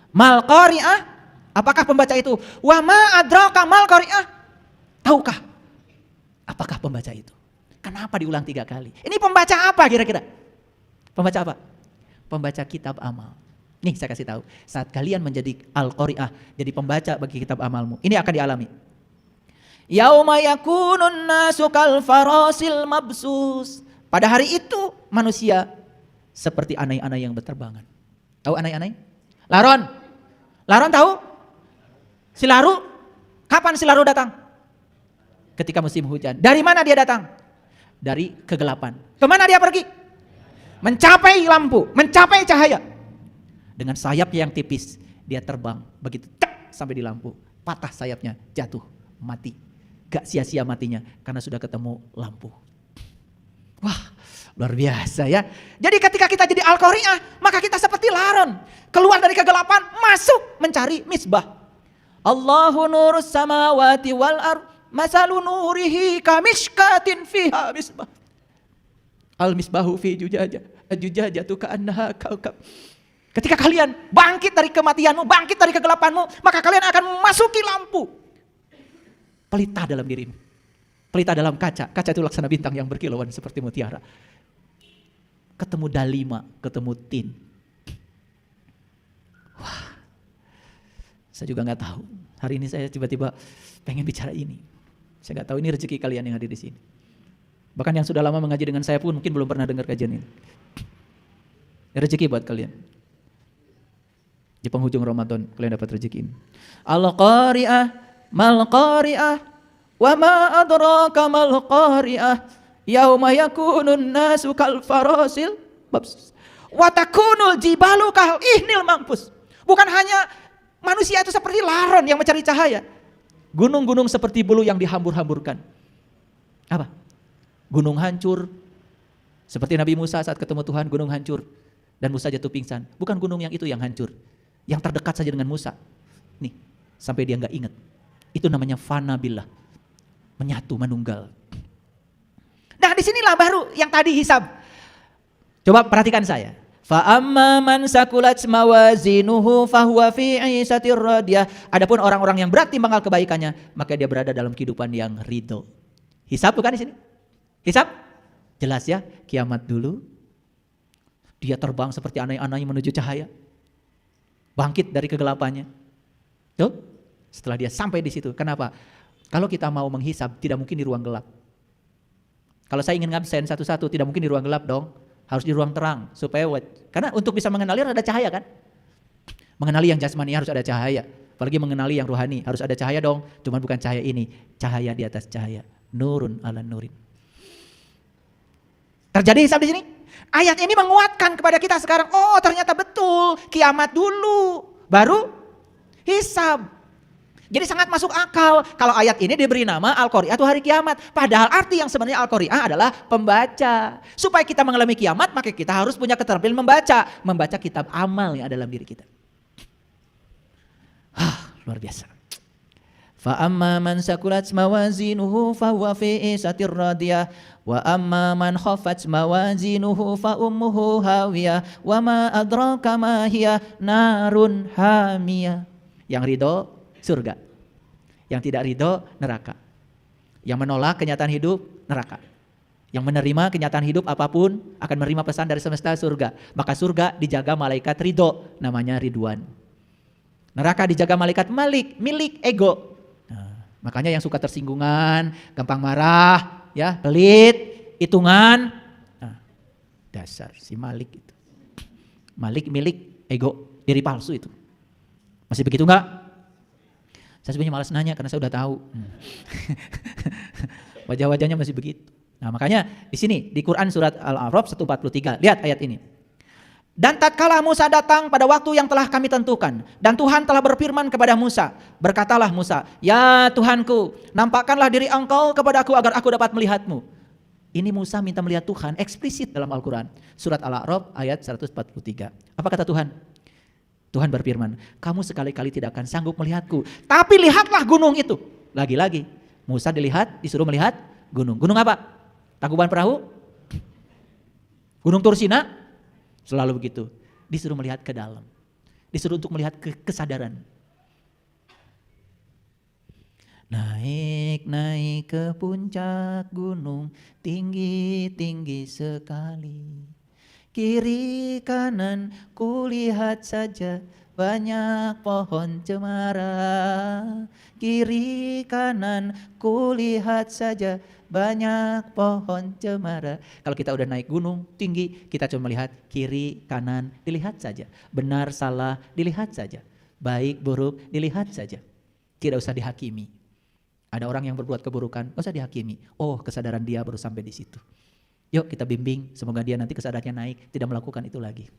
Mal-Qari'ah, apakah pembaca itu? Wa ma adraka mal-Qari'ah? Tahukah apakah pembaca itu? Kenapa diulang 3 kali? Ini pembaca apa kira-kira? Pembaca apa? Pembaca kitab amal. Nih saya kasih tahu, saat kalian menjadi Al-Qari'ah, jadi pembaca bagi kitab amalmu, ini akan dialami. Yauma yakunun nasu kal farasil mabsus. Pada hari itu manusia seperti anai-anai yang berterbangan. Tahu anai-anai? Laron. Laron tahu? Si laru. Kapan si laru datang? Ketika musim hujan. Dari mana dia datang? Dari kegelapan. Kemana dia pergi? Mencapai lampu, mencapai cahaya. Dengan sayapnya yang tipis, dia terbang. Begitu cek sampai di lampu. Patah sayapnya, jatuh, mati. Gak sia-sia matinya karena sudah ketemu lampu. Wah, luar biasa ya. Jadi ketika kita jadi Al-Qari'ah, maka kita seperti laron. Keluar dari kegelapan, masuk mencari misbah. Allahu nurus samawati wal ard, masalu nurihi kamishkatin fiha misbah. Al-misbahu fi jujajatu ka'annaha kaukab. Ketika kalian bangkit dari kematianmu, bangkit dari kegelapanmu, maka kalian akan memasuki lampu. Pelita dalam dirimu. Pelita dalam kaca. Kaca itu laksana bintang yang berkilauan seperti mutiara. Ketemu dalima, ketemu tin. Wah, saya juga nggak tahu. Hari ini saya tiba-tiba pengen bicara ini. Saya nggak tahu ini rezeki kalian yang hadir di sini. Bahkan yang sudah lama mengaji dengan saya pun mungkin belum pernah dengar kajian ini. Rezeki buat kalian. Di penghujung Ramadan kalian dapat rezeki ini. Al-Qari'ah, mal-Qari'ah, wa ma adraka mal-Qari'ah, yauma yakunun nasu kal farasil mabsus, wa takunul jibalu kal ihnil mampus. Bukan hanya manusia itu seperti laron yang mencari cahaya. Gunung-gunung seperti bulu yang dihambur-hamburkan. Apa? Gunung hancur. Seperti Nabi Musa saat ketemu Tuhan, gunung hancur. Dan Musa jatuh pingsan. Bukan gunung yang itu yang hancur. Yang terdekat saja dengan Musa. Nih, sampai dia nggak ingat. Itu namanya fana billah. Menyatu, menunggal. Nah disinilah baru yang tadi hisab. Coba perhatikan saya. Fa'amma man sakulat mawazinuhu fahuwa fi 'ishatir radiyah. Adapun orang-orang yang berat timbangan kebaikannya, maka dia berada dalam kehidupan yang ridho. Hisab bukan di sini? Hisab? Jelas ya, kiamat dulu. Dia terbang seperti anai-anai menuju cahaya. Bangkit dari kegelapannya. Tuh, setelah dia sampai di situ. Kenapa? Kalau kita mau menghisab, tidak mungkin di ruang gelap. Kalau saya ingin ngabsen satu-satu, tidak mungkin di ruang gelap dong. Harus di ruang terang. Karena untuk bisa mengenali harus ada cahaya kan? Mengenali yang jasmani harus ada cahaya. Apalagi mengenali yang rohani harus ada cahaya dong. Cuman bukan cahaya ini. Cahaya di atas cahaya. Nurun ala nurin. Terjadi hisab di sini? Ayat ini menguatkan kepada kita sekarang, oh ternyata betul, kiamat dulu, baru hisab. Jadi sangat masuk akal kalau ayat ini diberi nama Al-Qari'ah itu hari kiamat. Padahal arti yang sebenarnya Al-Qari'ah adalah pembaca. Supaya kita mengalami kiamat, maka kita harus punya keterampilan membaca. Membaca kitab amal yang ada dalam diri kita. Luar biasa. Fa amma man sakulat mawazinuhu fa huwa fi 'ishatir radiyah wa amma man khaffat mawazinuhu fa ummuhu hawiyah wa ma adraka ma hiya narun hamiyah. Yang ridho surga. Yang tidak ridho neraka. Yang menolak kenyataan hidup neraka. Yang menerima kenyataan hidup apapun akan menerima pesan dari semesta surga. Maka surga dijaga malaikat ridho, namanya Ridwan. Neraka dijaga malaikat milik ego. Makanya yang suka tersinggungan, gampang marah, ya, pelit, hitungan. Nah, dasar si Malik itu. Malik milik ego, diri palsu itu. Masih begitu enggak? Saya sebenarnya malas nanya karena saya udah tahu. Wajah-wajahnya masih begitu. Nah makanya di sini di Quran surat Al-A'raf 143, lihat ayat ini. Dan tatkala Musa datang pada waktu yang telah kami tentukan, dan Tuhan telah berfirman kepada Musa, berkatalah Musa, ya Tuhanku, nampakkanlah diri engkau kepada aku agar aku dapat melihatmu. Ini Musa minta melihat Tuhan, eksplisit dalam Al-Quran. Surat Al-A'raf ayat 143. Apa kata Tuhan? Tuhan berfirman, kamu sekali-kali tidak akan sanggup melihatku, tapi lihatlah gunung itu. Lagi-lagi, Musa disuruh melihat gunung. Gunung apa? Tangkuban Perahu? Gunung Tursina? Selalu begitu, disuruh melihat ke dalam, disuruh untuk melihat kesadaran. Naik ke puncak gunung, tinggi-tinggi sekali. Kiri kanan kulihat saja banyak pohon cemara. Kiri kanan kulihat saja banyak pohon cemara. Kalau kita udah naik gunung tinggi, kita cuma melihat kiri kanan, dilihat saja. Benar salah dilihat saja. Baik buruk dilihat saja. Tidak usah dihakimi. Ada orang yang berbuat keburukan, gak usah dihakimi. Oh, kesadaran dia baru sampai di situ. Yuk kita bimbing, semoga dia nanti kesadarannya naik, tidak melakukan itu lagi.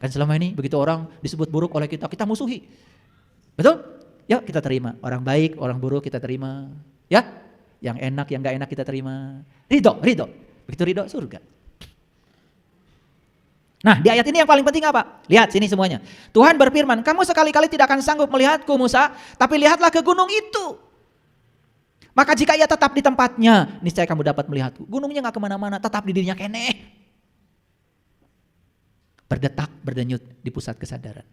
Kan selama ini begitu orang disebut buruk oleh kita, kita musuhi. Betul? Yuk kita terima. Orang baik, orang buruk kita terima. Ya, yang enak, yang gak enak kita terima. Ridho. Begitu ridho, surga. Nah di ayat ini yang paling penting apa? Lihat sini semuanya. Tuhan berfirman, kamu sekali-kali tidak akan sanggup melihatku Musa, tapi lihatlah ke gunung itu. Maka jika ia tetap di tempatnya, niscaya kamu dapat melihatku. Gunungnya gak kemana-mana, tetap di dirinya keneh. Berdetak, berdenyut di pusat kesadaran.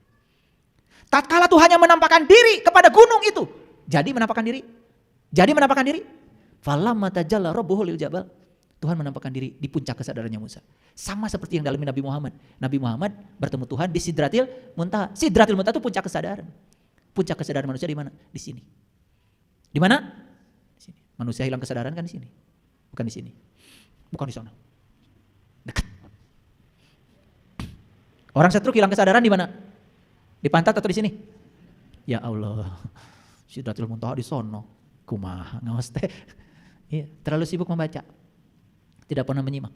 Tatkala Tuhan yang menampakkan diri kepada gunung itu. Jadi menampakkan diri. Falamma tajalla rabbuhu lil jabal. Tuhan menampakkan diri di puncak kesadarannya Musa. Sama seperti yang dalam Nabi Muhammad. Nabi Muhammad bertemu Tuhan di Sidratil Muntaha. Sidratil Muntaha itu puncak kesadaran. Puncak kesadaran manusia di mana? Di sini. Di mana? Di sini. Manusia hilang kesadaran kan di sini. Bukan di sini. Bukan di sana. Dekat. Orang setruk hilang kesadaran di mana? Di pantat atau di sini? Ya Allah. Sidratil Muntaha di sono. Kumaha ngawas teh. Iya, terlalu sibuk membaca. Tidak pernah menyimak.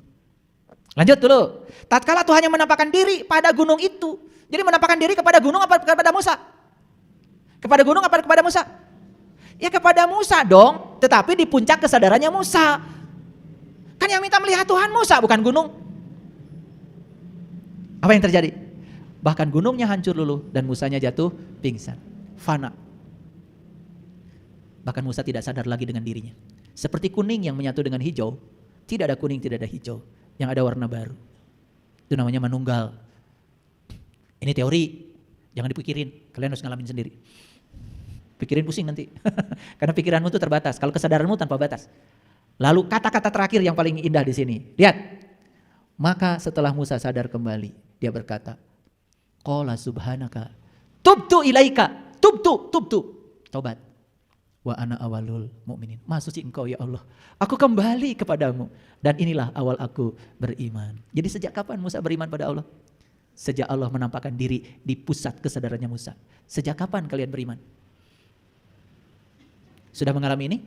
Lanjut dulu. Tatkala Tuhan yang menampakkan diri pada gunung itu. Jadi menampakkan diri kepada gunung apa kepada Musa? Kepada gunung apa kepada Musa? Ya kepada Musa dong. Tetapi di puncak kesadarannya Musa. Kan yang minta melihat Tuhan Musa bukan gunung. Apa yang terjadi? Bahkan gunungnya hancur luluh dan Musanya jatuh pingsan. Fana. Bahkan Musa tidak sadar lagi dengan dirinya. Seperti kuning yang menyatu dengan hijau. Tidak ada kuning, tidak ada hijau. Yang ada warna baru. Itu namanya manunggal. Ini teori. Jangan dipikirin. Kalian harus ngalamin sendiri. Pikirin pusing nanti. Karena pikiranmu itu terbatas. Kalau kesadaranmu tanpa batas. Lalu kata-kata terakhir yang paling indah di sini. Lihat. Maka setelah Musa sadar kembali. Dia berkata. Qala subhanaka. Tubtu ilaika. Tubtu. Tobat. Wa ana awalul mu'minin. Maha suci engkau ya Allah. Aku kembali kepadamu. Dan inilah awal aku beriman. Jadi sejak kapan Musa beriman pada Allah? Sejak Allah menampakkan diri di pusat kesadarannya Musa. Sejak kapan kalian beriman? Sudah mengalami ini?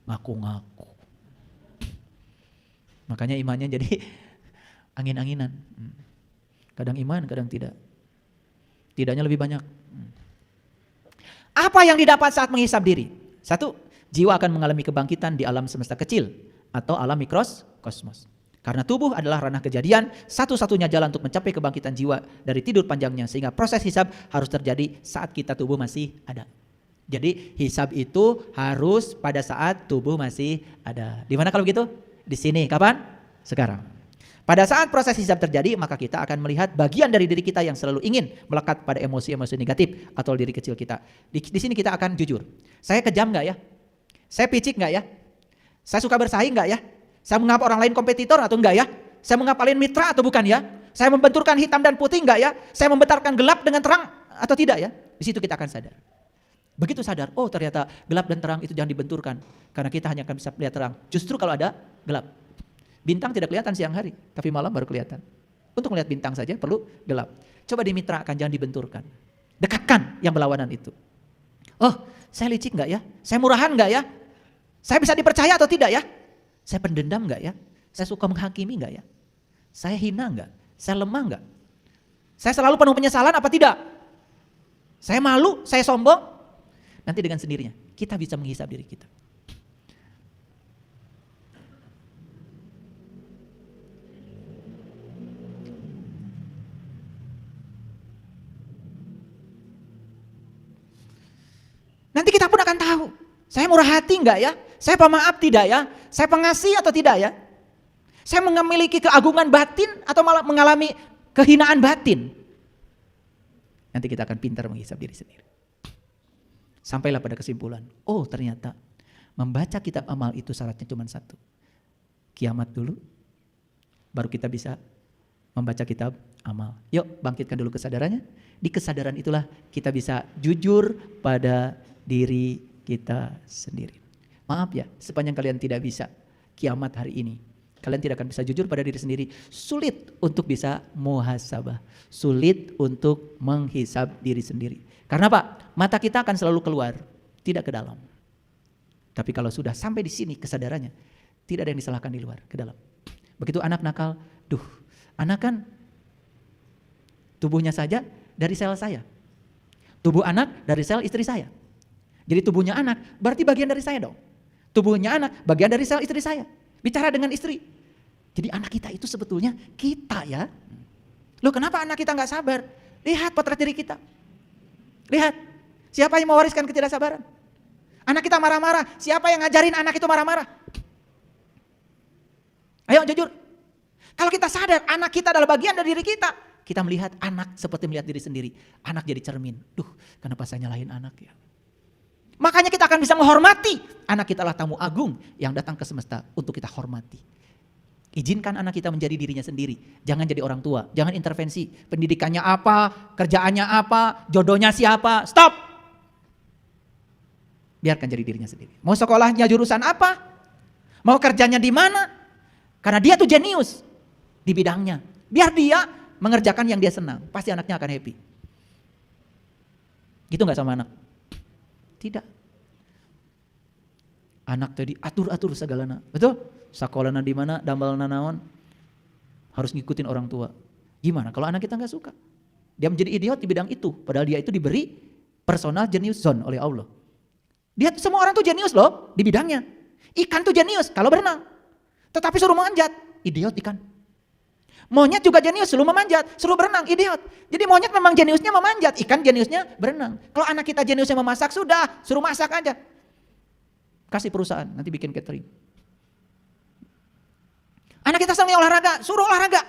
Ngaku-ngaku. Makanya imannya jadi angin-anginan. Kadang iman, kadang tidak. Tidaknya lebih banyak. Apa yang didapat saat menghisap diri? Satu, jiwa akan mengalami kebangkitan di alam semesta kecil atau alam mikrokosmos. Karena tubuh adalah ranah kejadian, satu-satunya jalan untuk mencapai kebangkitan jiwa dari tidur panjangnya. Sehingga proses hisap harus terjadi saat kita tubuh masih ada. Jadi hisap itu harus pada saat tubuh masih ada. Di mana kalau begitu? Di sini. Kapan? Sekarang. Pada saat proses hisap terjadi, maka kita akan melihat bagian dari diri kita yang selalu ingin melekat pada emosi-emosi negatif atau diri kecil kita. Di sini kita akan jujur. Saya kejam nggak ya? Saya picik nggak ya? Saya suka bersaing nggak ya? Saya menganggap orang lain kompetitor atau enggak ya? Saya menganggap kalian mitra atau bukan ya? Saya membenturkan hitam dan putih nggak ya? Saya membentarkan gelap dengan terang atau tidak ya? Di situ kita akan sadar. Begitu sadar, oh ternyata gelap dan terang itu jangan dibenturkan. Karena kita hanya akan bisa melihat terang. Justru kalau ada gelap. Bintang tidak kelihatan siang hari, tapi malam baru kelihatan. Untuk melihat bintang saja perlu gelap. Coba dimitrakan, jangan dibenturkan. Dekatkan yang berlawanan itu. Oh, saya licik nggak ya? Saya murahan nggak ya? Saya bisa dipercaya atau tidak ya? Saya pendendam enggak ya? Saya suka menghakimi enggak ya? Saya hina enggak? Saya lemah enggak? Saya selalu penuh penyesalan apa tidak? Saya malu, saya sombong? Nanti dengan sendirinya kita bisa menghisap diri kita. Nanti kita pun akan tahu, saya murah hati enggak ya? Saya pemaaf tidak ya? Saya pengasih atau tidak ya? Saya memiliki keagungan batin atau malah mengalami kehinaan batin? Nanti kita akan pintar menghisap diri sendiri. Sampailah pada kesimpulan, oh ternyata membaca kitab amal itu syaratnya cuma satu. Kiamat dulu, baru kita bisa membaca kitab amal. Yuk bangkitkan dulu kesadarannya. Di kesadaran itulah kita bisa jujur pada diri kita sendiri. Maaf ya, sepanjang kalian tidak bisa kiamat hari ini, kalian tidak akan bisa jujur pada diri sendiri. Sulit untuk bisa muhasabah, sulit untuk menghisab diri sendiri. Karena apa? Mata kita akan selalu keluar, tidak ke dalam. Tapi kalau sudah sampai di sini kesadarannya, tidak ada yang disalahkan di luar, ke dalam. Begitu anak nakal, anak kan tubuhnya saja dari sel saya. Tubuh anak dari sel istri saya. Jadi tubuhnya anak berarti bagian dari saya dong. Tubuhnya anak bagian dari sel istri saya. Bicara dengan istri. Jadi anak kita itu sebetulnya kita ya. Loh kenapa anak kita gak sabar? Lihat potret diri kita. Lihat. Siapa yang mewariskan ketidaksabaran? Anak kita marah-marah. Siapa yang ngajarin anak itu marah-marah? Ayo jujur. Kalau kita sadar anak kita adalah bagian dari diri kita. Kita melihat anak seperti melihat diri sendiri. Anak jadi cermin. Kenapa saya nyalahin anak ya? Makanya kita akan bisa menghormati. Anak kita adalah tamu agung yang datang ke semesta untuk kita hormati. Izinkan anak kita menjadi dirinya sendiri. Jangan jadi orang tua. Jangan intervensi. Pendidikannya apa, kerjaannya apa, jodohnya siapa. Stop. Biarkan jadi dirinya sendiri. Mau sekolahnya jurusan apa? Mau kerjanya di mana? Karena dia tuh jenius di bidangnya. Biar dia mengerjakan yang dia senang. Pasti anaknya akan happy. Gitu gak sama anak? Tidak. Anak tadi atur-atur segalana. Betul? Sakolana di mana, dambalna naon. Harus ngikutin orang tua. Gimana kalau anak kita gak suka? Dia menjadi idiot di bidang itu. Padahal dia itu diberi personal genius zone oleh Allah. Dia semua orang tuh jenius loh di bidangnya. Ikan tuh jenius kalau berenang. Tetapi suruh manjat, idiot ikan. Monyet juga jenius, suruh memanjat, suruh berenang, idiot. Jadi monyet memang jeniusnya memanjat, ikan jeniusnya berenang. Kalau anak kita jeniusnya memasak, sudah, suruh masak aja. Kasih perusahaan, nanti bikin catering. Anak kita senang olahraga, suruh olahraga.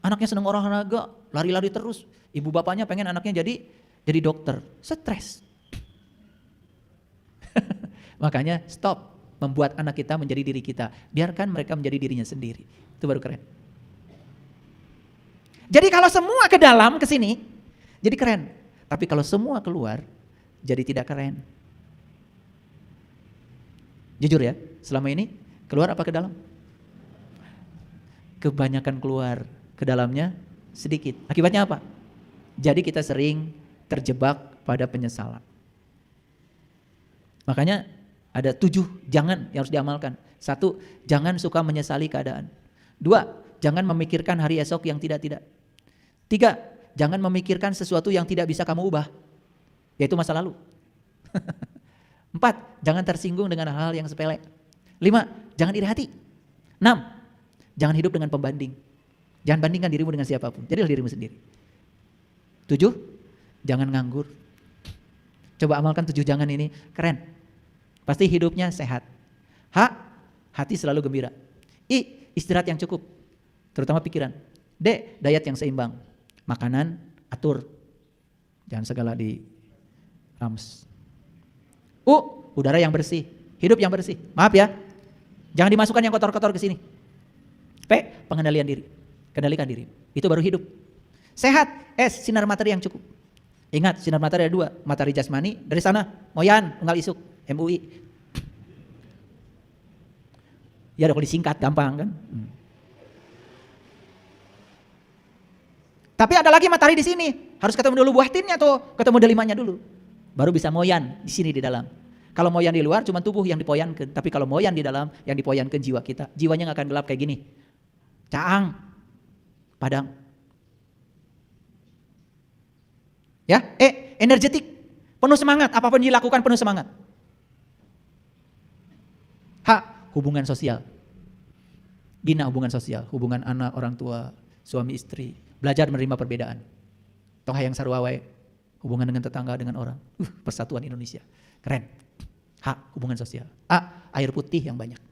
Anaknya senang olahraga, lari-lari terus. Ibu bapaknya pengen anaknya jadi dokter, stres. Makanya stop membuat anak kita menjadi diri kita. Biarkan mereka menjadi dirinya sendiri. Itu baru keren. Jadi kalau semua ke dalam, ke sini, jadi keren. Tapi kalau semua keluar, jadi tidak keren. Jujur ya, selama ini keluar apa ke dalam? Kebanyakan keluar, ke dalamnya sedikit. Akibatnya apa? Jadi kita sering terjebak pada penyesalan. Makanya ada 7 jangan yang harus diamalkan. 1, jangan suka menyesali keadaan. 2, jangan memikirkan hari esok yang tidak-tidak. 3, jangan memikirkan sesuatu yang tidak bisa kamu ubah, yaitu masa lalu. 4, jangan tersinggung dengan hal-hal yang sepele. 5, jangan iri hati. 6, jangan hidup dengan pembanding. Jangan bandingkan dirimu dengan siapapun, jadilah dirimu sendiri. 7, jangan nganggur. Coba amalkan 7 jangan ini, keren. Pasti hidupnya sehat. H, hati selalu gembira. I, istirahat yang cukup, terutama pikiran. D, diet yang seimbang. Makanan atur, jangan segala di rams. U, udara yang bersih, hidup yang bersih. Maaf ya, jangan dimasukkan yang kotor-kotor ke sini. P, pengendalian diri, kendalikan diri. Itu baru hidup. Sehat. S, sinar materi yang cukup. Ingat, sinar materi ada 2, materi jasmani dari sana, Moyan, Unggal Isuk, MUI. Ya kalau disingkat gampang kan. Tapi ada lagi matahari di sini. Harus ketemu dulu buah tinnya tuh, ketemu delimanya dulu. Baru bisa moyan di sini di dalam. Kalau moyan di luar cuma tubuh yang dipoyankan, tapi kalau moyan di dalam yang dipoyankan jiwa kita. Jiwanya nggak akan gelap kayak gini. Caang, padang. Ya, energetik, penuh semangat, apapun dilakukan penuh semangat. Hubungan sosial. Bina hubungan sosial, hubungan anak, orang tua, suami istri, belajar menerima perbedaan. Tong hayang sarua wae, hubungan dengan tetangga, dengan orang. Persatuan Indonesia. Keren. Hubungan sosial. Air putih yang banyak.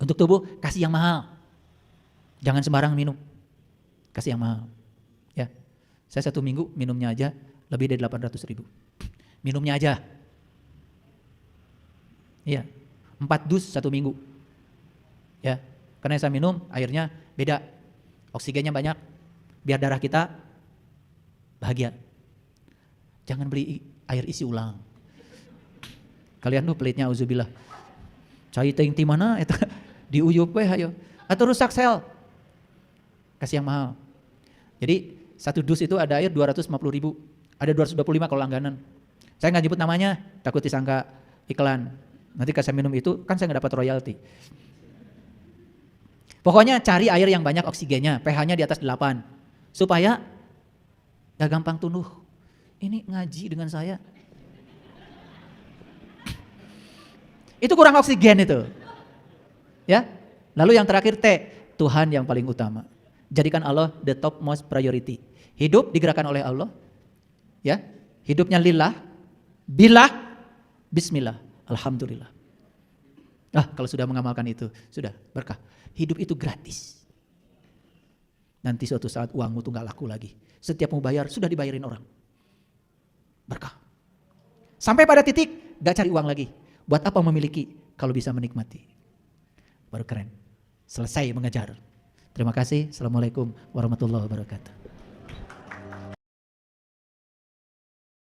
Untuk tubuh, kasih yang mahal. Jangan sembarang minum. Kasih yang mahal. Ya. Saya 1 minggu minumnya aja lebih dari 800.000. Minumnya aja. Iya. 4 dus 1 minggu. Ya. Karena saya minum, airnya beda. Oksigennya banyak. Biar darah kita bahagia. Jangan beli air isi ulang. Kalian tuh pelitnya auzubillah. Cai ting ti mana eta diuyup we hayo. Atau rusak sel. Kasih yang mahal. Jadi 1 dus itu ada air 250.000. Ada 225 kalau langganan. Saya nggak nyebut namanya, takut disangka iklan. Nanti kalau saya minum itu kan saya nggak dapat royalti. Pokoknya cari air yang banyak oksigennya, pH-nya di atas 8. Supaya gak gampang tunduh. Ini ngaji dengan saya. Itu kurang oksigen itu. Ya. Lalu yang terakhir T, Tuhan yang paling utama. Jadikan Allah the top most priority. Hidup digerakkan oleh Allah. Ya. Hidupnya lillah, billah, bismillah, alhamdulillah. Kalau sudah mengamalkan itu, sudah berkah. Hidup itu gratis. Nanti suatu saat uangmu tuh gak laku lagi. Setiap mau bayar, sudah dibayarin orang. Berkah. Sampai pada titik, gak cari uang lagi. Buat apa memiliki kalau bisa menikmati? Baru keren. Selesai mengejar. Terima kasih. Assalamualaikum warahmatullahi wabarakatuh.